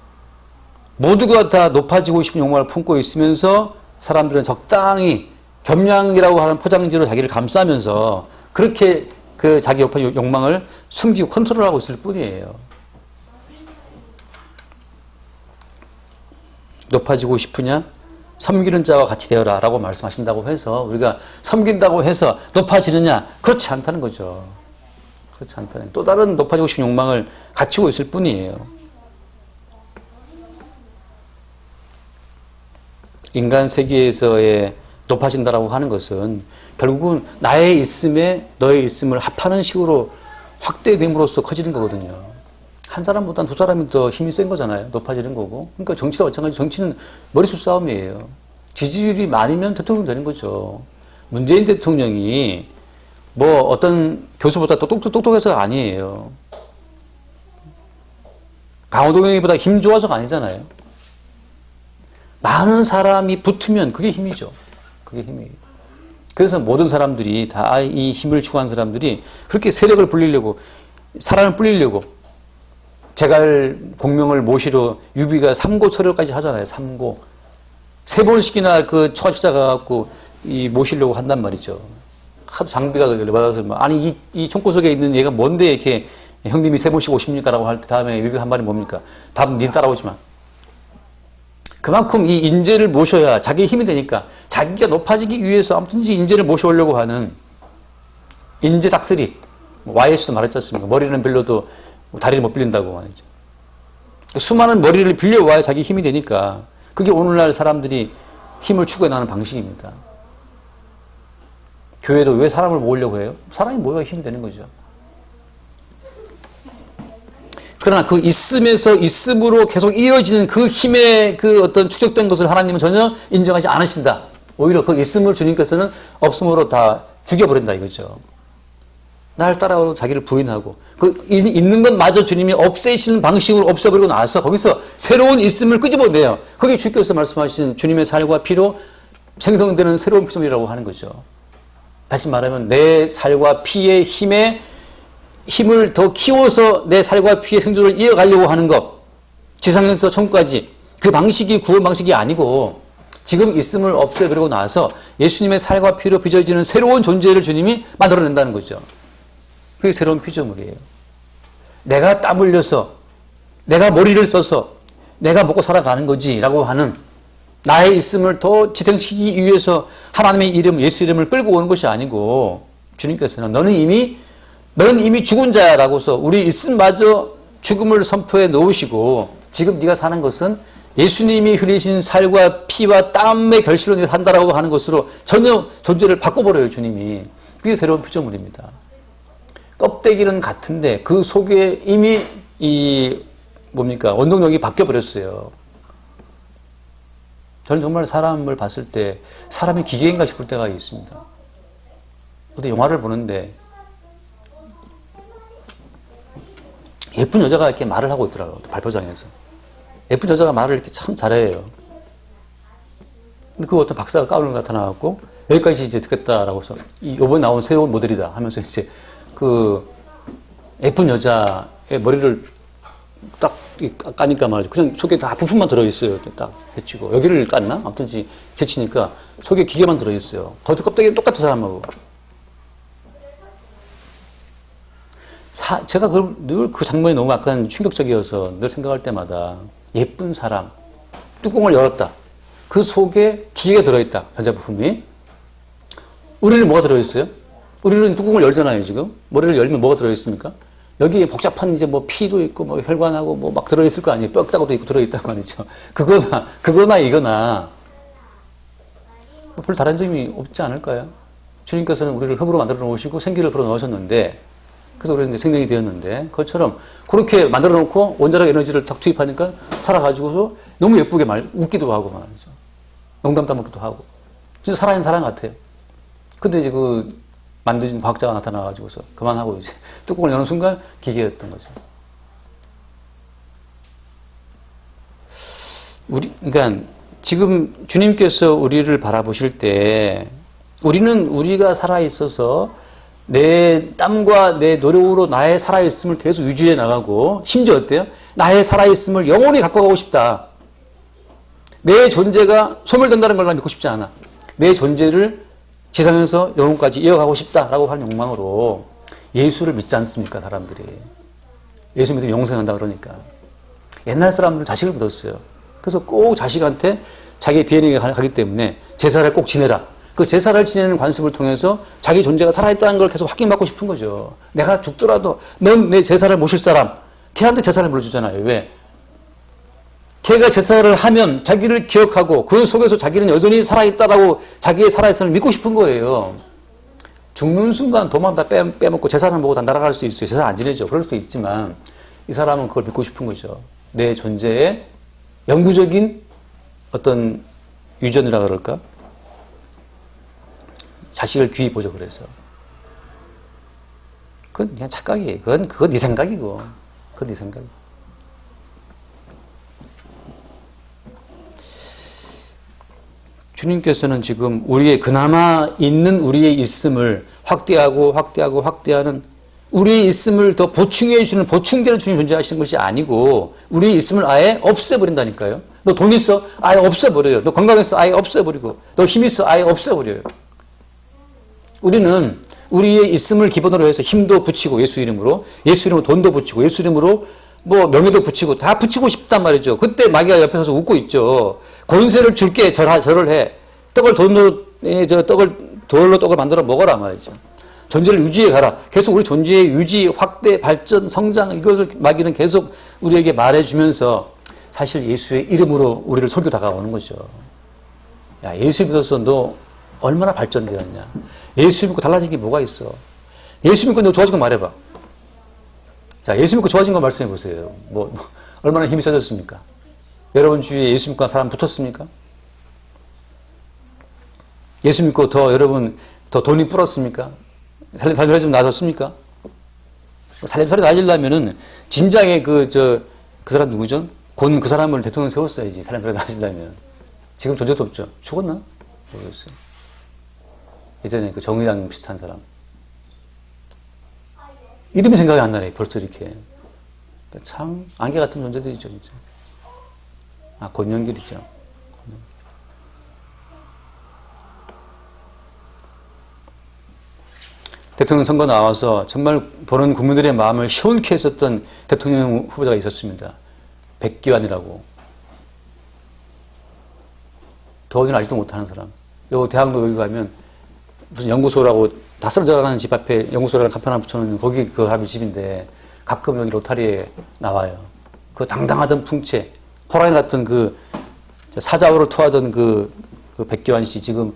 모두가 다 높아지고 싶은 욕망을 품고 있으면서 사람들은 적당히 겸양이라고 하는 포장지로 자기를 감싸면서 그렇게 그 자기 욕망을 숨기고 컨트롤하고 있을 뿐이에요. 높아지고 싶으냐? 섬기는 자와 같이 되어라 라고 말씀하신다고 해서 우리가 섬긴다고 해서 높아지느냐? 그렇지 않다는 거죠. 그렇지 않다는, 또 다른 높아지고 싶은 욕망을 갖추고 있을 뿐이에요. 인간 세계에서의 높아진다라고 하는 것은 결국은 나의 있음에 너의 있음을 합하는 식으로 확대됨으로써 커지는 거거든요. 한 사람보다 두 사람이 더 힘이 센 거잖아요. 높아지는 거고. 그러니까 정치도 마찬가지. 정치는 머릿수 싸움이에요. 지지율이 많으면 대통령 되는 거죠. 문재인 대통령이 뭐 어떤 교수보다 똑똑해서가 아니에요. 강호동이보다 힘 좋아서가 아니잖아요. 많은 사람이 붙으면 그게 힘이죠. 그게 힘이에요. 그래서 모든 사람들이 다 이 힘을 추구한 사람들이 그렇게 세력을 불리려고, 사람을 불리려고 제갈 공명을 모시러 유비가 삼고초려까지 하잖아요. 삼고. 3번씩이나 그 처가집사 가갖고 모시려고 한단 말이죠. 하도 장비가 열받아서, 아니, 이 총구석에 있는 얘가 뭔데 이렇게 형님이 3번씩 오십니까? 라고 할 때 다음에 유비가 한 말이 뭡니까? 답은 니 따라오지 마. 그만큼 이 인재를 모셔야 자기의 힘이 되니까 자기가 높아지기 위해서 아무튼지 인재를 모셔오려고 하는 인재 싹쓸이. YS도 말했지 않습니까? 머리는 빌려도 다리를 못 빌린다고 말이죠. 수많은 머리를 빌려와야 자기 힘이 되니까 그게 오늘날 사람들이 힘을 추구해 나가는 방식입니다. 교회도 왜 사람을 모으려고 해요? 사람이 모여야 힘이 되는 거죠. 그러나 그 있음에서 있음으로 계속 이어지는 그 힘의 그 어떤 축적된 것을 하나님은 전혀 인정하지 않으신다. 오히려 그 있음을 주님께서는 없음으로 다 죽여버린다 이거죠. 날 따라오고 자기를 부인하고 그 있는 것마저 주님이 없애시는 방식으로 없애버리고 나서 거기서 새로운 있음을 끄집어내요. 그게 주께서 말씀하신 주님의 살과 피로 생성되는 새로운 피조물이라고 하는 거죠. 다시 말하면 내 살과 피의 힘을 더 키워서 내 살과 피의 생존을 이어가려고 하는 것. 지상에서 천국까지. 그 방식이 구원 방식이 아니고 지금 있음을 없애버리고 나서 예수님의 살과 피로 빚어지는 새로운 존재를 주님이 만들어낸다는 거죠. 그게 새로운 피조물이에요. 내가 땀 흘려서 내가 머리를 써서 내가 먹고 살아가는 거지 라고 하는 나의 있음을 더 지탱시키기 위해서 하나님의 이름, 예수 이름을 끌고 오는 것이 아니고 주님께서는 너는 이미 죽은 자야라고서 우리 있음마저 죽음을 선포해 놓으시고 지금 네가 사는 것은 예수님이 흘리신 살과 피와 땀의 결실로 네가 산다라고 하는 것으로 전혀 존재를 바꿔버려요, 주님이. 그게 새로운 피조물입니다. 껍데기는 같은데 그 속에 이미 원동력이 바뀌어버렸어요. 저는 정말 사람을 봤을 때 사람이 기계인가 싶을 때가 있습니다. 어떤 영화를 보는데 예쁜 여자가 이렇게 말을 하고 있더라고요. 발표장에서. 예쁜 여자가 말을 이렇게 참 잘해요. 근데 그 어떤 박사가 가운을 나타나갖고 여기까지 이제 듣겠다라고 해서 이번에 나온 새로운 모델이다 하면서 이제 그 예쁜 여자의 머리를 딱 까니까 말이죠. 그냥 속에 다 부품만 들어있어요. 이렇게 딱 해치고. 여기를 깠나? 아무튼 제치니까 속에 기계만 들어있어요. 겉에 껍데기는 똑같은 사람하고. 제가 늘 그 장면이 너무 약간 충격적이어서 늘 생각할 때마다 예쁜 사람, 뚜껑을 열었다. 그 속에 기계가 들어있다. 전자부품이. 우리는 뭐가 들어있어요? 우리는 뚜껑을 열잖아요, 지금. 머리를 열면 뭐가 들어있습니까? 여기에 복잡한 이제 뭐 피도 있고 뭐 혈관하고 뭐 막 들어있을 거 아니에요. 뼈다구도 있고 들어있단 말이죠. 그거나 이거나 별 다른 점이 없지 않을까요? 주님께서는 우리를 흙으로 만들어 놓으시고 생기를 불어 넣으셨는데, 그래서 우리는 생명이 되었는데, 그것처럼 그렇게 만들어 놓고 원자력 에너지를 딱 투입하니까 살아가지고서 너무 예쁘게 웃기도 하고 말이죠. 농담 따먹기도 하고. 진짜 살아있는 사람 같아요. 근데 이제 만드신 과학자가 나타나가지고서 그만하고 이제 뚜껑을 여는 순간 기계였던 거죠. 그러니까 지금 주님께서 우리를 바라보실 때 우리는 우리가 살아있어서 내 땀과 내 노력으로 나의 살아있음을 계속 유지해 나가고, 심지어 어때요? 나의 살아있음을 영원히 갖고 가고 싶다. 내 존재가 소멸된다는 걸 난 믿고 싶지 않아. 내 존재를 지상에서 영혼까지 이어가고 싶다라고 하는 욕망으로 예수를 믿지 않습니까, 사람들이? 예수 믿으면 영생한다 그러니까. 옛날 사람들은 자식을 믿었어요. 그래서 꼭 자식한테 자기 DNA가 가기 때문에 제사를 꼭 지내라. 그 제사를 지내는 관습을 통해서 자기 존재가 살아있다는 걸 계속 확인받고 싶은 거죠. 내가 죽더라도 넌 내 제사를 모실 사람. 걔한테 제사를 물어주잖아요. 왜? 걔가 제사를 하면 자기를 기억하고 그 속에서 자기는 여전히 살아있다라고 자기의 살아있음을 믿고 싶은 거예요. 죽는 순간 도망 다 빼먹고 제사를 보고 다 날아갈 수 있어요. 제사 안 지내죠. 그럴 수도 있지만 이 사람은 그걸 믿고 싶은 거죠. 내 존재의 영구적인 어떤 유전이라 그럴까? 자식을 귀히 보죠. 그래서 그건 그냥 착각이에요. 그건 네 생각이고, 그건 네 생각. 주님께서는 지금 우리의 그나마 있는 우리의 있음을 확대하는 우리의 있음을 더 보충해 주는 보충되는 주님 존재하시는 것이 아니고 우리의 있음을 아예 없애버린다니까요. 너 돈 있어? 아예 없애버려요. 너 건강했어? 아예 없애버리고. 너 힘 있어? 아예 없애버려요. 우리는 우리의 있음을 기본으로 해서 힘도 붙이고 예수 이름으로 돈도 붙이고 예수 이름으로 뭐 명예도 붙이고 다 붙이고 싶단 말이죠. 그때 마귀가 옆에 서서 웃고 있죠. 권세를 줄게 절을 해. 돌로 떡을 만들어 먹어라 말이죠. 존재를 유지해 가라. 계속 우리 존재의 유지, 확대, 발전, 성장 이것을 마귀는 계속 우리에게 말해주면서 사실 예수의 이름으로 우리를 속여 다가오는 거죠. 야, 예수 믿어서 너 얼마나 발전되었냐. 예수 믿고 달라진 게 뭐가 있어. 예수 믿고 너 좋아진 거 말해봐. 자, 예수 믿고 좋아진 거 말씀해 보세요. 얼마나 힘이 세졌습니까? 여러분 주위에 예수 믿고 사람 붙었습니까? 예수 믿고 여러분 더 돈이 불었습니까? 살림살이 좀 나아졌습니까? 살림살이 나아지려면은 진작에 그 사람 누구죠? 그 사람을 대통령 세웠어야지. 살림살이 나아지려면. 지금 존재도 없죠. 죽었나? 모르겠어요. 예전에 그 정의당 비슷한 사람. 이름이 생각이 안 나네, 벌써 이렇게. 참, 안개 같은 존재들이죠, 진짜. 권영길이죠. 대통령 선거 나와서 정말 보는 국민들의 마음을 시원케 했었던 대통령 후보자가 있었습니다. 백기환이라고. 더우기는 알지도 못하는 사람. 요 대학로 여기 가면 무슨 연구소라고 다 쓰러져가는 집 앞에 연구소라는 간판 하나 붙여놓는 거기 그 사람의 집인데 가끔 여기 로타리에 나와요. 그 당당하던 풍채, 호랑이 같은 그 사자우를 토하던 그 백기환 씨 지금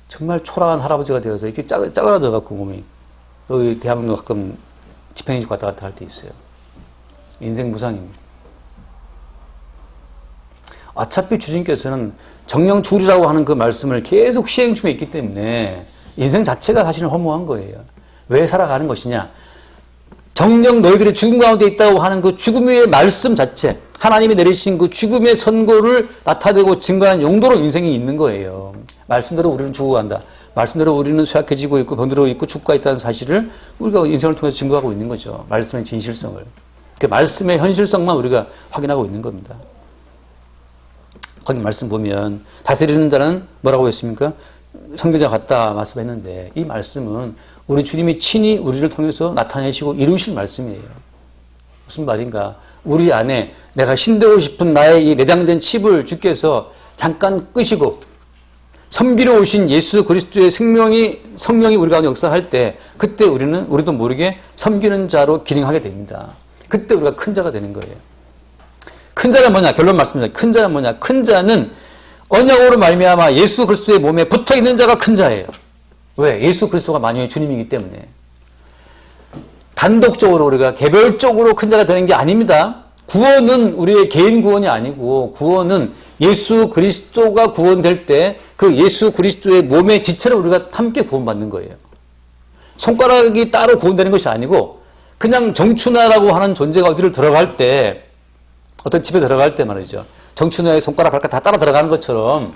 정말 초라한 할아버지가 되어서 이렇게 짜그라져갖고 몸이 여기 대학로 가끔 집행인식 왔다 갔다 할 때 있어요. 인생 무상입니다. 어차피 주님께서는 정령주리라고 하는 그 말씀을 계속 시행 중에 있기 때문에 인생 자체가 사실은 허무한 거예요. 왜 살아가는 것이냐? 정령 너희들의 죽음 가운데 있다고 하는 그 죽음의 말씀 자체, 하나님이 내리신 그 죽음의 선고를 나타내고 증거하는 용도로 인생이 있는 거예요. 말씀대로 우리는 죽어간다. 말씀대로 우리는 쇠약해지고 있고 병들어 있고 죽고 있다는 사실을 우리가 인생을 통해서 증거하고 있는 거죠. 말씀의 진실성을. 그 말씀의 현실성만 우리가 확인하고 있는 겁니다. 거기 말씀 보면 다스리는 자는 뭐라고 했습니까? 선교자 같다 말씀했는데 이 말씀은 우리 주님이 친히 우리를 통해서 나타내시고 이루실 말씀이에요. 무슨 말인가? 우리 안에 내가 신되고 싶은 나의 이 내장된 칩을 주께서 잠깐 끄시고 섬기러 오신 예수 그리스도의 성령이 우리 가운데 역사할 때 그때 우리도 모르게 섬기는 자로 기능하게 됩니다. 그때 우리가 큰 자가 되는 거예요. 큰 자는 뭐냐? 결론 말씀드립니다. 큰 자는 뭐냐? 큰 자는 언약으로 말미암아 예수 그리스도의 몸에 붙어 있는 자가 큰 자예요. 왜? 예수 그리스도가 만유의 주님이기 때문에. 단독적으로 우리가 개별적으로 큰 자가 되는 게 아닙니다. 구원은 우리의 개인 구원이 아니고 구원은 예수 그리스도가 구원될 때 그 예수 그리스도의 몸의 지체로 우리가 함께 구원받는 거예요. 손가락이 따로 구원되는 것이 아니고 그냥 정춘하라고 하는 존재가 어디를 들어갈 때 어떤 집에 들어갈 때 말이죠. 정춘하의 손가락 발가락 다 따라 들어가는 것처럼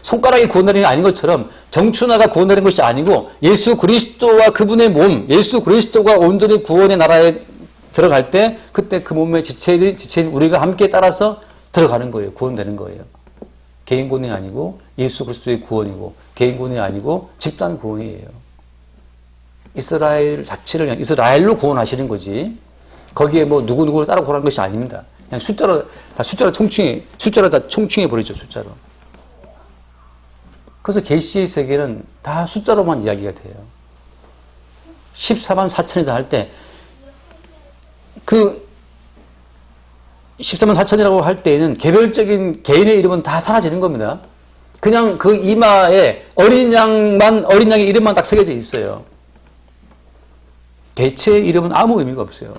손가락이 구원되는 게 아닌 것처럼 정춘하가 구원되는 것이 아니고 예수 그리스도와 그분의 몸, 예수 그리스도가 온전히 구원의 나라에 들어갈 때 그때 그 몸의 지체인 우리가 함께 따라서 들어가는 거예요. 구원되는 거예요. 개인 구원이 아니고 예수 그리스도의 구원이고 개인 구원이 아니고 집단 구원이에요. 이스라엘 자체를 그냥 이스라엘로 구원하시는 거지 거기에 뭐 누구누구를 따라 구원하는 것이 아닙니다. 그냥 숫자로 다 총칭해 버리죠. 숫자로. 그래서 계시의 세계는 다 숫자로만 이야기가 돼요. 14만 4천이다 할 때 그 14만 4천이라고 할 때에는 개별적인 개인의 이름은 다 사라지는 겁니다. 그냥 그 이마에 어린 양의 이름만 딱 새겨져 있어요. 개체의 이름은 아무 의미가 없어요.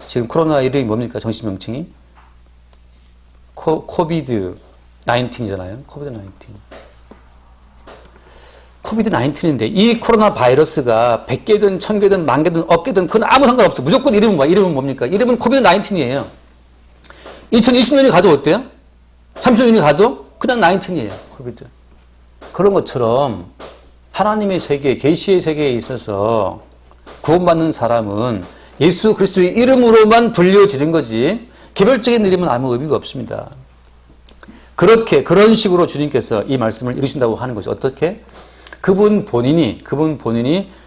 지금 코로나 이름이 뭡니까? 정식 명칭이? 코비드 19이잖아요. 코비드 19인데 이 코로나 바이러스가 100개든 1000개든 10,000개든 억개든 그건 아무 상관없어. 무조건 이름은 뭐야? 이름은 뭡니까? 이름은 코비드 19이에요. 2020년이 가도 어때요? 30년이 가도 그냥 19이에요. 코비드. 그런 것처럼 하나님의 세계, 계시의 세계에 있어서 구원받는 사람은 예수 그리스도의 이름으로만 불려지는 거지 개별적인 이름은 아무 의미가 없습니다. 그런 식으로 주님께서 이 말씀을 이루신다고 하는 거죠. 어떻게? 그분 본인이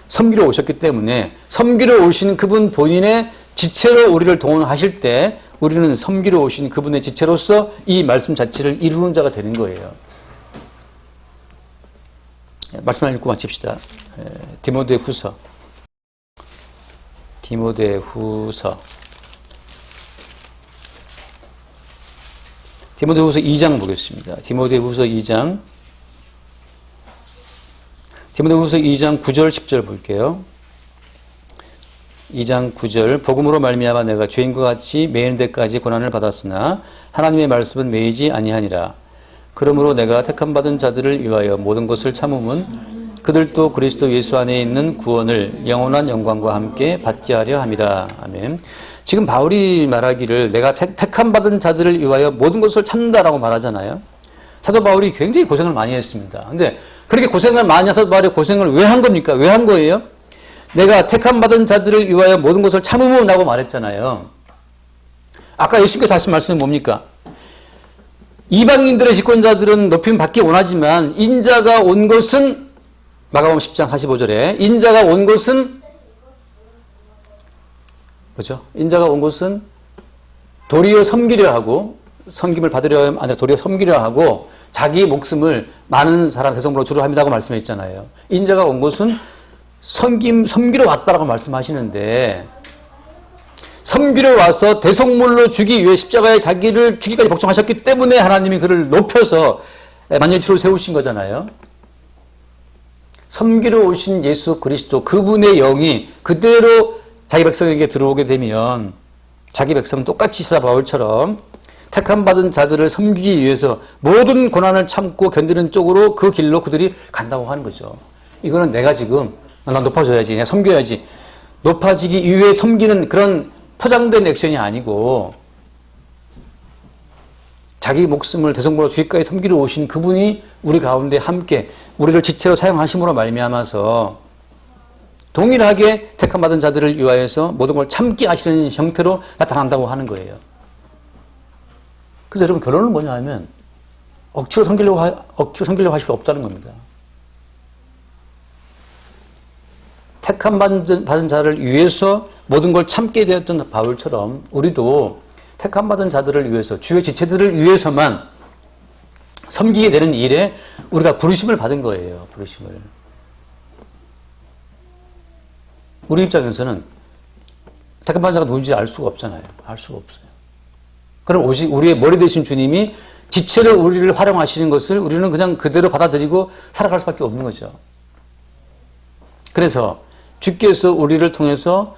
섬기러 오셨기 때문에 섬기러 오신 그분 본인의 지체로 우리를 동원하실 때 우리는 섬기러 오신 그분의 지체로서 이 말씀 자체를 이루는 자가 되는 거예요. 말씀 하나 읽고 마칩시다. 디모데후서 2장 보겠습니다. 디모데후서 2장 9절 10절 볼게요. 2장 9절 복음으로 말미암아 내가 죄인과 같이 매이는 데까지 고난을 받았으나 하나님의 말씀은 매이지 아니하니라. 그러므로 내가 택함받은 자들을 위하여 모든 것을 참음은 그들도 그리스도 예수 안에 있는 구원을 영원한 영광과 함께 받게 하려 함이라. 아멘. 지금 바울이 말하기를 내가 택함받은 자들을 위하여 모든 것을 참는다라고 말하잖아요. 사도 바울이 굉장히 고생을 많이 했습니다. 근데 그렇게 고생을 많이 해서 바울이 고생을 왜 한 겁니까? 왜 한 거예요? 내가 택함받은 자들을 위하여 모든 것을 참음은 라고 말했잖아요. 아까 예수께서 하신 말씀은 뭡니까? 이방인들의 집권자들은 높임 받기 원하지만 인자가 온 것은 마가복음 10장 45절에 인자가 온 것은 뭐죠? 인자가 온 것은 도리어 섬기려 하고 섬김을 받으려 아니라 도리어 섬기려 하고 자기 목숨을 많은 사람 대성물로 주로 합니다고 말씀했잖아요. 인자가 온 것은 섬기러 왔다라고 말씀하시는데 섬기러 와서 대속물로 주기 위해 십자가에 자기를 주기까지 복종하셨기 때문에 하나님이 그를 높여서 만년치로 세우신 거잖아요. 섬기러 오신 예수 그리스도 그분의 영이 그대로 자기 백성에게 들어오게 되면 자기 백성은 똑같이 사도 바울처럼 택함받은 자들을 섬기기 위해서 모든 고난을 참고 견디는 쪽으로 그 길로 그들이 간다고 하는 거죠. 이거는 내가 지금 난 높아져야지, 내가 섬겨야지, 높아지기 위해 섬기는 그런 포장된 액션이 아니고 자기 목숨을 대성물로 주기까지 섬기러 오신 그분이 우리 가운데 함께 우리를 지체로 사용하심으로 말미암아서 동일하게 택함받은 자들을 위하여서 모든 걸 참게 하시는 형태로 나타난다고 하는 거예요. 그래서 여러분 결론은 뭐냐 하면 억지로 섬기려고 하실 필요 없다는 겁니다. 택함받은 자를 위해서 모든 걸 참게 되었던 바울처럼 우리도 택함받은 자들을 위해서 주의 지체들을 위해서만 섬기게 되는 일에 우리가 부르심을 받은 거예요. 부르심을. 우리 입장에서는 택함받은 자가 누군지 알 수가 없잖아요. 알 수가 없어요. 그럼 오직 우리의 머리 되신 주님이 지체로 우리를 활용하시는 것을 우리는 그냥 그대로 받아들이고 살아갈 수밖에 없는 거죠. 그래서 주께서 우리를 통해서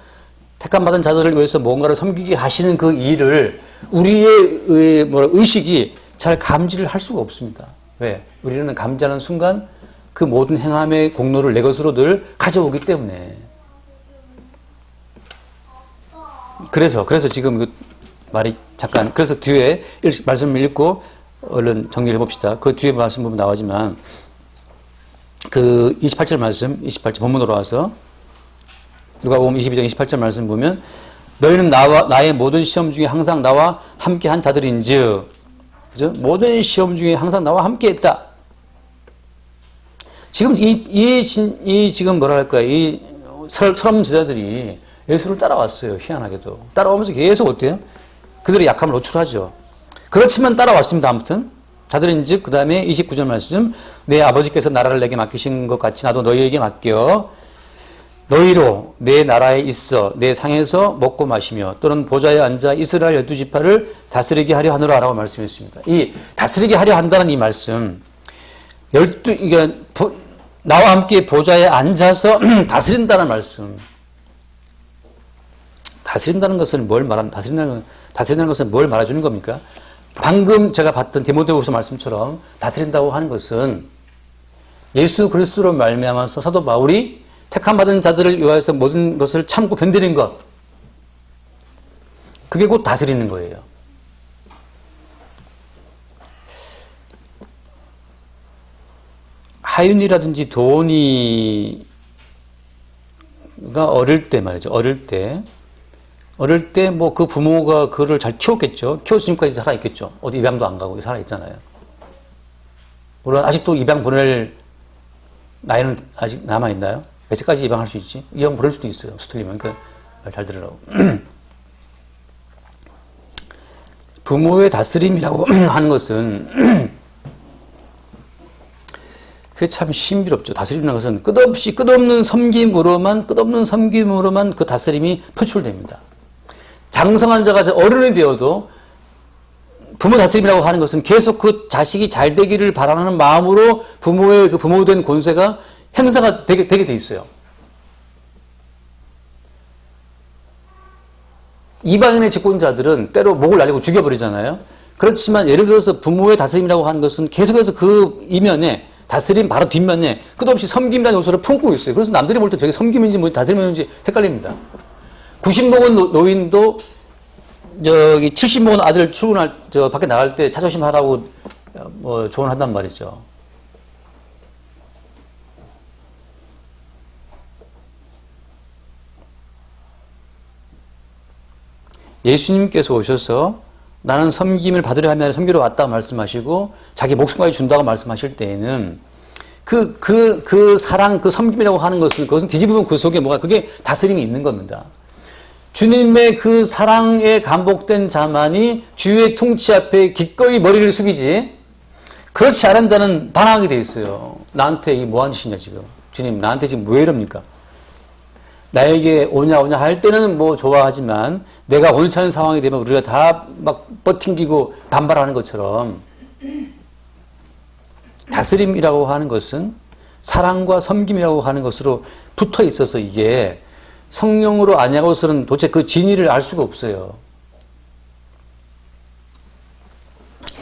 택함받은 자들을 위해서 뭔가를 섬기게 하시는 그 일을 우리의 의식이 잘 감지를 할 수가 없습니다. 왜? 우리는 감지하는 순간 그 모든 행함의 공로를 내 것으로 늘 가져오기 때문에. 그래서 지금 그 말이 잠깐, 그래서 뒤에 말씀을 읽고 얼른 정리를 해봅시다. 그 뒤에 말씀 보면 나오지만 그 28절 말씀, 28절 본문으로 와서 누가복음 22장 28절 말씀 보면 너희는 나의 모든 시험 중에 항상 나와 함께 한 자들인즉, 그죠? 모든 시험 중에 항상 나와 함께 했다. 지금 지금 뭐랄까, 이 서름 제자들이 예수를 따라왔어요. 희한하게도. 따라오면서 계속 어때요? 그들의 약함을 노출하죠. 그렇지만 따라왔습니다. 아무튼. 자들인즉, 그 다음에 29절 말씀, 내 아버지께서 나라를 내게 맡기신 것 같이 나도 너희에게 맡겨 너희로 내 나라에 있어 내 상에서 먹고 마시며 또는 보좌에 앉아 이스라엘 12지파를 다스리게 하려 하노라 라고 말씀했습니다. 이 다스리게 하려 한다는 이 말씀, 그러니까 나와 함께 보좌에 앉아서 다스린다는 말씀. 다스린다는 것은 다스린다는 것은 뭘 말해주는 겁니까? 방금 제가 봤던 디모데후서 말씀처럼 다스린다고 하는 것은 예수 그리스도로 말미암아서 사도 바울이 택함받은 자들을 위하여서 모든 것을 참고 견디는 것, 그게 곧 다스리는 거예요. 하윤이라든지 도원이가 어릴 때 말이죠. 어릴 때 뭐 그 부모가 그를 잘 키웠겠죠. 키워서 지금까지 살아있겠죠. 어디 입양도 안 가고 살아있잖아요. 물론 아직도 입양 보낼 나이는 아직 남아있나요? 몇 세까지 입양할 수 있지? 입양 보낼 수도 있어요. 수틀리면. 그러니까 말 잘 들으라고. 부모의 다스림이라고 하는 것은 그게 참 신비롭죠. 다스림이라는 것은 끝없는 섬김으로만 그 다스림이 표출됩니다. 장성한 자가 어른이 되어도 부모 다스림이라고 하는 것은 계속 그 자식이 잘 되기를 바라는 마음으로 부모의 그 부모된 권세가 행사가 되게 돼 있어요. 이방인의 집권자들은 때로 목을 날리고 죽여버리잖아요. 그렇지만 예를 들어서 부모의 다스림이라고 하는 것은 계속해서 그 이면에 다스림 바로 뒷면에 끝없이 섬김이라는 요소를 품고 있어요. 그래서 남들이 볼 때 저게 섬김인지 뭐 다스림인지 헷갈립니다. 90 먹은 노인도 70 먹은 아들 밖에 나갈 때 차 조심하라고 뭐 조언한단 말이죠. 예수님께서 오셔서 나는 섬김을 받으려 하면 섬기러 왔다고 말씀하시고 자기 목숨까지 준다고 말씀하실 때에는 그 사랑, 그 섬김이라고 하는 그것은 뒤집으면 그 속에 그게 다스림이 있는 겁니다. 주님의 그 사랑에 감복된 자만이 주의 통치 앞에 기꺼이 머리를 숙이지, 그렇지 않은 자는 반항하게 돼 있어요. 나한테 이게 뭐하는 짓이냐 지금. 주님 나한테 지금 왜 이럽니까? 나에게 오냐 할 때는 뭐 좋아하지만 내가 원치 않은 상황이 되면 우리가 다 막 버팅기고 반발하는 것처럼, 다스림이라고 하는 것은 사랑과 섬김이라고 하는 것으로 붙어 있어서 이게 성령으로 아니하고서는 도대체 그 진리를 알 수가 없어요.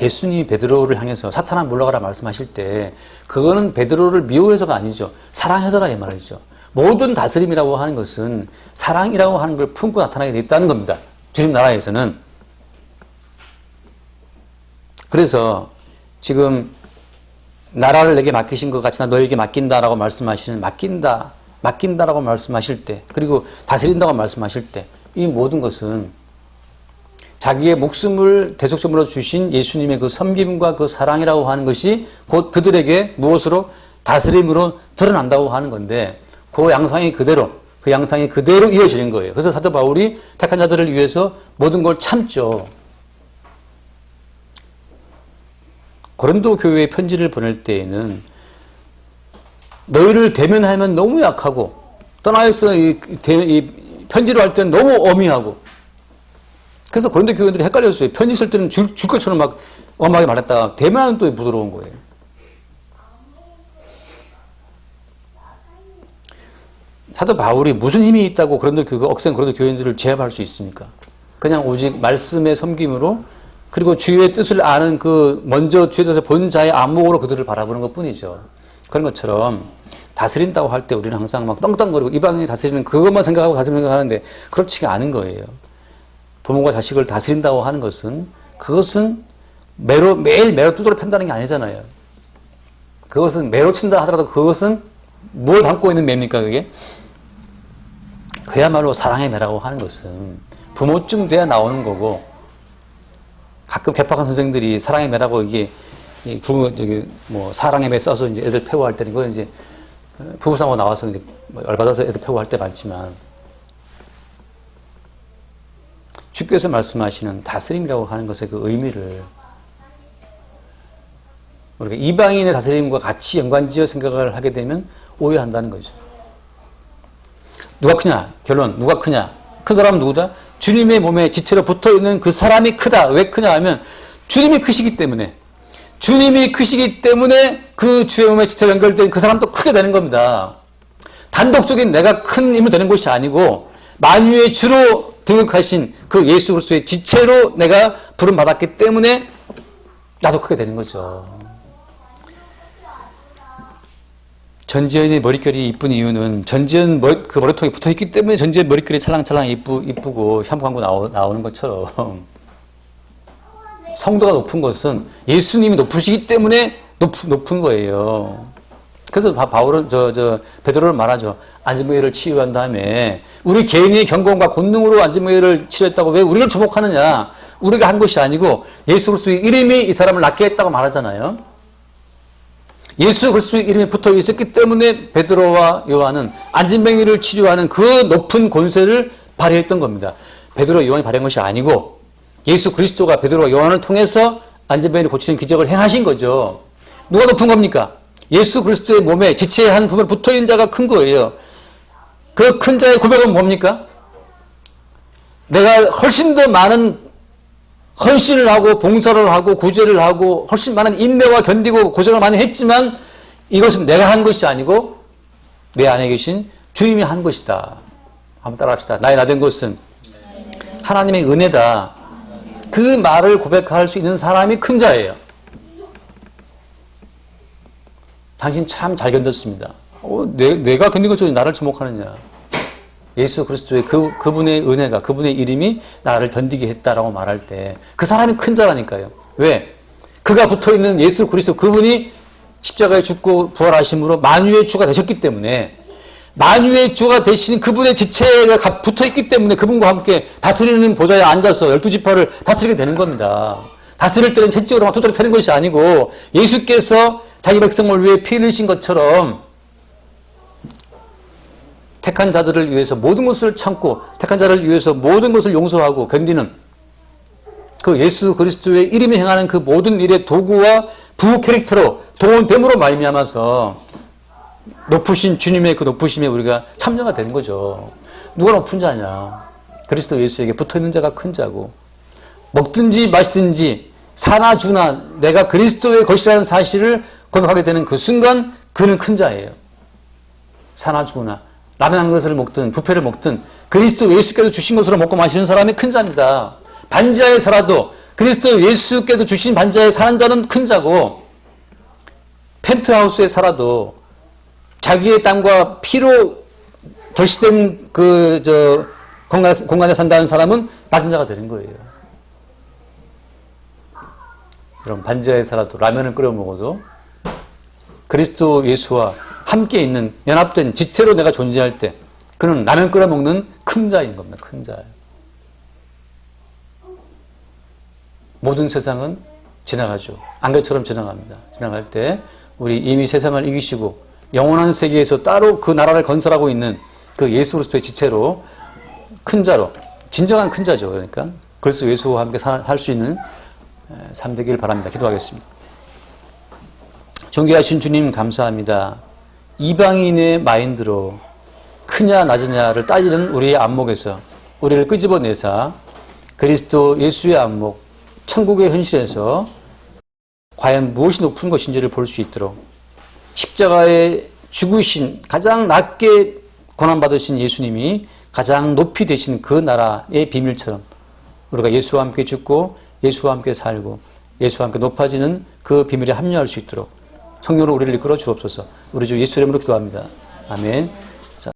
예수님이 베드로를 향해서 사탄아 물러가라 말씀하실 때 그거는 베드로를 미워해서가 아니죠. 사랑해서라 이 말이죠. 모든 다스림이라고 하는 것은 사랑이라고 하는 걸 품고 나타나게 돼 있다는 겁니다. 주님 나라에서는. 그래서 지금 나라를 내게 맡기신 것 같이 나 너에게 맡긴다라고 말씀하시는 맡긴다 맡긴다라고 말씀하실 때, 그리고 다스린다고 말씀하실 때, 이 모든 것은 자기의 목숨을 대속제물로 주신 예수님의 그 섬김과 그 사랑이라고 하는 것이 곧 그들에게 무엇으로? 다스림으로 드러난다고 하는 건데, 그 양상이 그대로 이어지는 거예요. 그래서 사도 바울이 택한 자들을 위해서 모든 걸 참죠. 고린도 교회에 편지를 보낼 때에는 너희를 대면하면 너무 약하고, 떠나서 이 편지로 할 때는 너무 어미하고, 그래서 고린도 교회들이 헷갈렸어요. 편지 쓸 때는 줄 것처럼 막 엄하게 말했다가 대면하면 또 부드러운 거예요. 사도 바울이 무슨 힘이 있다고 억센 고린도 교인들을 제압할 수 있습니까? 그냥 오직 말씀의 섬김으로, 그리고 주의 뜻을 아는 먼저 주의 뜻을 본 자의 안목으로 그들을 바라보는 것 뿐이죠. 그런 것처럼 다스린다고 할 때 우리는 항상 막 떵떵거리고 이방인이 다스리는 그것만 생각하고 하는데 그렇지가 않은 거예요. 부모가 자식을 다스린다고 하는 것은 그것은 매일 매로 두드려 팬다는 게 아니잖아요. 그것은 매로 친다 하더라도 그것은 뭘 담고 있는 매입니까, 그게? 그야말로 사랑의 매라고 하는 것은 부모쯤 돼야 나오는 거고, 가끔 개팍한 선생들이 사랑의 매라고 사랑의 매 써서 이제 애들 패고할 때는 그건 이제 부부싸움하고 나와서 이제 열받아서 애들 패고할 때 많지만, 주께서 말씀하시는 다스림이라고 하는 것의 그 의미를 우리가 이방인의 다스림과 같이 연관지어 생각을 하게 되면 오해한다는 거죠. 누가 크냐? 결론, 누가 크냐? 큰 사람은 누구다? 주님의 몸에 지체로 붙어있는 그 사람이 크다. 왜 크냐 하면 주님이 크시기 때문에 그 주의 몸에 지체로 연결된 그 사람도 크게 되는 겁니다. 단독적인 내가 큰 힘이 되는 것이 아니고 만유의 주로 등극하신 그 예수 그리스도의 지체로 내가 부름받았기 때문에 나도 크게 되는 거죠. 전지현의 머릿결이 이쁜 이유는 전지현 그 머리통에 붙어있기 때문에 전지현 머릿결이 찰랑찰랑 이쁘고 샴푸 광고 나오는 것처럼, 성도가 높은 것은 예수님이 높으시기 때문에 높은 거예요. 그래서 바울은 베드로를 말하죠. 안전병해를 치유한 다음에 우리 개인의 경건과 권능으로 안전병해를 치료했다고 왜 우리를 주목하느냐? 우리가 한 것이 아니고 예수 그리스도의 이름이 이 사람을 낫게 했다고 말하잖아요. 예수 그리스도의 이름이 붙어 있었기 때문에 베드로와 요한은 안전병해를 치료하는 그 높은 권세를 발휘했던 겁니다. 베드로와 요한이 발휘한 것이 아니고 예수 그리스도가 베드로와 요한을 통해서 안전병해를 고치는 기적을 행하신 거죠. 누가 높은 겁니까? 예수 그리스도의 몸에 지체의 한 부분에 붙어있는 자가 큰 거예요. 그 큰 자의 고백은 뭡니까? 내가 훨씬 더 많은 헌신을 하고 봉사를 하고 구제를 하고 훨씬 많은 인내와 견디고 고생을 많이 했지만 이것은 내가 한 것이 아니고 내 안에 계신 주님이 한 것이다. 한번 따라합시다. 나의 나된 것은 하나님의 은혜다. 그 말을 고백할 수 있는 사람이 큰 자예요. 당신 참 잘 견뎠습니다. 내가 견딘 것처럼 나를 주목하느냐. 예수 그리스도의 그분의 은혜가, 그분의 이름이 나를 견디게 했다라고 말할 때 그 사람이 큰 자라니까요. 왜? 그가 붙어있는 예수 그리스도, 그분이 십자가에 죽고 부활하심으로 만유의 주가 되셨기 때문에, 만유의 주가 되신 그분의 지체가 붙어있기 때문에 그분과 함께 다스리는 보좌에 앉아서 12지파를 다스리게 되는 겁니다. 다스릴 때는 채찍으로만 두드려 패는 것이 아니고 예수께서 자기 백성을 위해 피 흘리신 것처럼 택한 자들을 위해서 모든 것을 참고 택한 자를 위해서 모든 것을 용서하고 견디는 그 예수 그리스도의 이름이 행하는 그 모든 일의 도구와 부 캐릭터로 동원됨으로 말미암아서 높으신 주님의 그 높으심에 우리가 참여가 되는 거죠. 누가 높은 자냐? 그리스도 예수에게 붙어있는 자가 큰 자고, 먹든지 마시든지 사나 주나 내가 그리스도의 것이라는 사실을 고백하게 되는 그 순간 그는 큰 자예요. 사나 주나 라면 한 그릇을 먹든 뷔페를 먹든 그리스도 예수께서 주신 것으로 먹고 마시는 사람이 큰 자입니다. 반지하에 살아도 그리스도 예수께서 주신 반지하에 사는 자는 큰 자고, 펜트하우스에 살아도 자기의 땀과 피로 결시된 공간에 산다는 사람은 낮은 자가 되는 거예요. 여러분, 반지하에 살아도 라면을 끓여 먹어도 그리스도 예수와 함께 있는 연합된 지체로 내가 존재할 때 그는 라면 끓여 먹는 큰 자인 겁니다. 큰 자. 모든 세상은 지나가죠. 안개처럼 지나갑니다. 지나갈 때 우리 이미 세상을 이기시고 영원한 세계에서 따로 그 나라를 건설하고 있는 그 예수 그리스도의 지체로 큰 자로 진정한 큰 자죠. 그러니까 그리스도 예수와 함께 살 수 있는 삶 되기를 바랍니다. 기도하겠습니다. 존귀하신 주님 감사합니다. 이방인의 마인드로 크냐 낮으냐를 따지는 우리의 안목에서 우리를 끄집어내사 그리스도 예수의 안목, 천국의 현실에서 과연 무엇이 높은 것인지를 볼 수 있도록 십자가에 죽으신 가장 낮게 고난받으신 예수님이 가장 높이 되신 그 나라의 비밀처럼 우리가 예수와 함께 죽고 예수와 함께 살고 예수와 함께 높아지는 그 비밀에 합류할 수 있도록 성령으로 우리를 이끌어 주옵소서. 우리 주 예수 이름으로 기도합니다. 아멘.